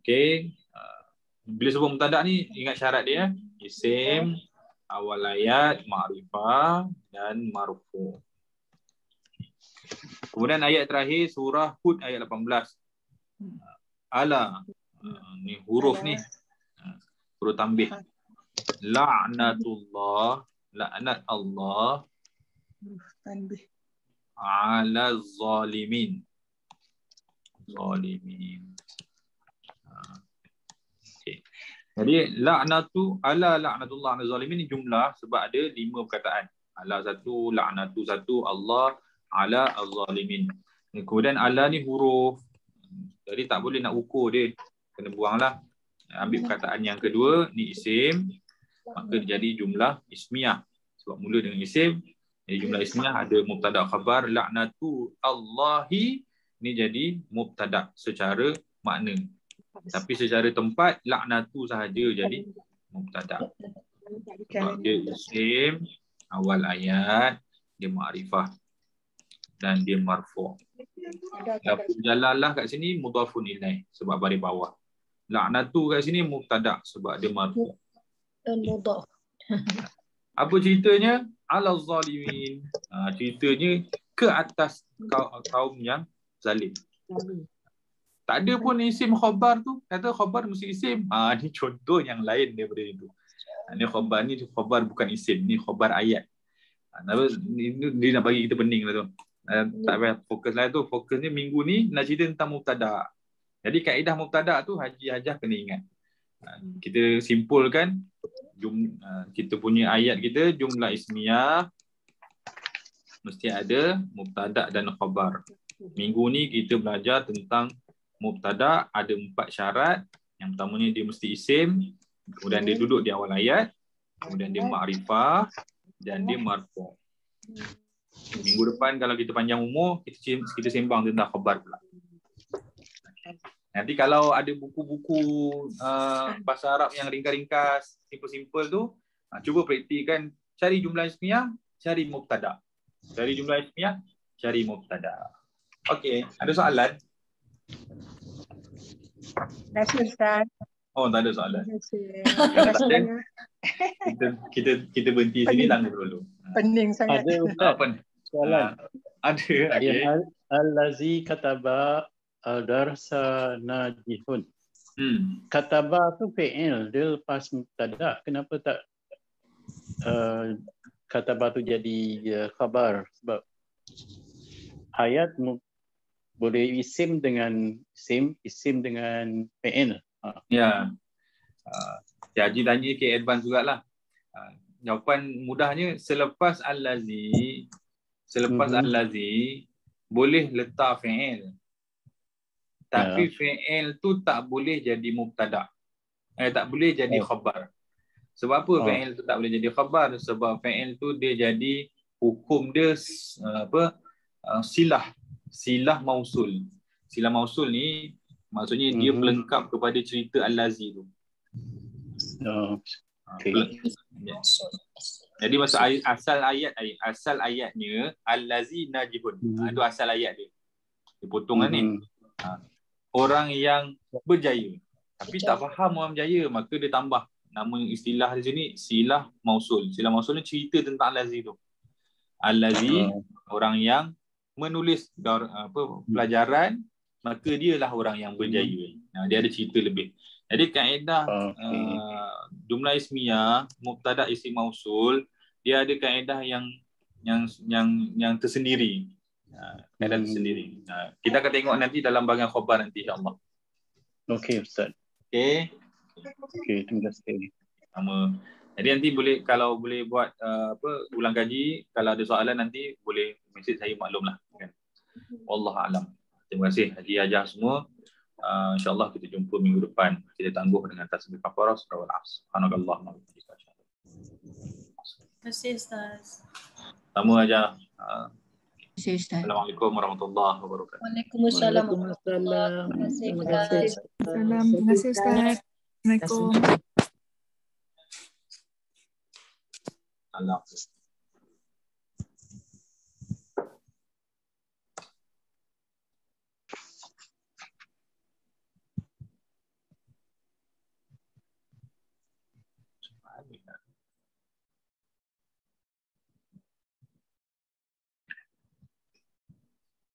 Okey. Bila sebut mubtada' ni ingat syarat dia, isim awal ayat ma'rifah dan marfu. Kemudian ayat terakhir surah Hud ayat 18. Ala ni huruf ni. Huruf tambih. La'natullah, laknat Allah ala zalimin. Zalimin. Okay. Jadi la'natu ala la'natullah ala zalimin ni jumlah sebab ada 5 perkataan. Ala satu, la'natu satu, Allah ala az-zalimin. Kemudian ala ni huruf. Jadi tak boleh nak ukur dia. Kena buanglah. Ambil perkataan yang kedua ni isim, maka jadi jumlah ismiyah. Sebab mula dengan isim, jadi jumlah ismiyah ada mubtada' khabar. La'natu Allahi ni jadi mubtada' secara makna. Tapi secara tempat la'natu sahaja jadi mubtada'. Sebab dia isim awal ayat, dia ma'rifah dan dia marfu'. Lafaz jalalah kat sini mudhafun ilaih sebab baris bawah. La'natu kat sini mubtada' sebab dia marfu'. Mudhaf. Apa ceritanya? Ala zalimin. Ceritanya ke atas kaum yang zalim. Tak ada pun isim khabar tu. Kata khabar mesti isim. Ni contoh yang lain daripada itu. Ni khabar bukan isim. Ni khabar ayat. Dia nak bagi kita pening lah tu. Tak payah fokus lah tu. Fokusnya minggu ni nak cerita tentang mubtada'. Jadi kaedah mubtada' tu Haji Hajah kena ingat. Kita simpulkan kita punya ayat kita jumlah ismiyah mesti ada mubtada' dan khabar. Minggu ni kita belajar tentang mubtada', ada 4 syarat. Yang pertamanya dia mesti isim, kemudian dia duduk di awal ayat, kemudian dia ma'rifah dan dia marfu'. Minggu depan kalau kita panjang umur, kita sembang tentang khabar pula. Nanti kalau ada buku-buku bahasa Arab yang ringkas-ringkas, simple-simple tu, cuba praktikkan, cari jumlah ismiyah, cari mubtada'. Cari jumlah ismiyah, cari mubtada'. Okey, ada soalan? Terima kasih Ustaz. Oh, tak ada soalan. Terima kasih. Kita berhenti sini, tangguh dulu. Pening sangat. Ada Ustaz. Soalan. Ada. Okay. Al-lazi kataba al-darsa najihun. Kataba tu fi'il, dia lepas mubtada'. Kenapa tak kataba tu jadi khabar? Sebab ayat boleh isim dengan isim dengan fi'il. Ya. Haji tanya ke advance jugalah. jawapan mudahnya selepas allazi boleh letak fi'il. Tapi fi'il tu tak boleh jadi mubtada. Tak boleh jadi khabar. Sebab apa fi'il tu tak boleh jadi khabar? Sebab fi'il tu dia jadi hukum dia silah mausul. Silah mausul ni maksudnya dia pelengkap kepada cerita allazi tu. Jadi maksud asal ayatnya allazi najibun. Itu asal ayat dia. Dia potong ni. Orang yang berjaya. Tapi tak faham orang berjaya, maka dia tambah nama istilah di sini silah mausul. Silah mausul ni cerita tentang allazi tu. Allazi orang yang menulis pelajaran, maka dialah orang yang berjaya. Dia ada cerita lebih. Jadi kaedah jumlah ismiyah, mubtada isim mausul, dia ada kaedah yang tersendiri. Kaedah tersendiri. Kita akan tengok nanti dalam bahagian khabar nanti insya-Allah. Okey Ustaz. Okey, terima kasih. Sama. Jadi nanti kalau boleh buat ulang kaji, kalau ada soalan nanti boleh mesej saya, maklumlah kan. Wallahu alam. Terima kasih Haji Hajah semua. InsyaAllah kita jumpa minggu depan. Kita tangguh dengan tasbih kafarah surah Al-Asr. Subhanakallahumma wa bihamdika. Terima kasih Ustaz. Sama aja. Assalamualaikum warahmatullahi wabarakatuh. Waalaikumsalam. Terima kasih. Terima kasih Ustaz. Assalamualaikum. Allah.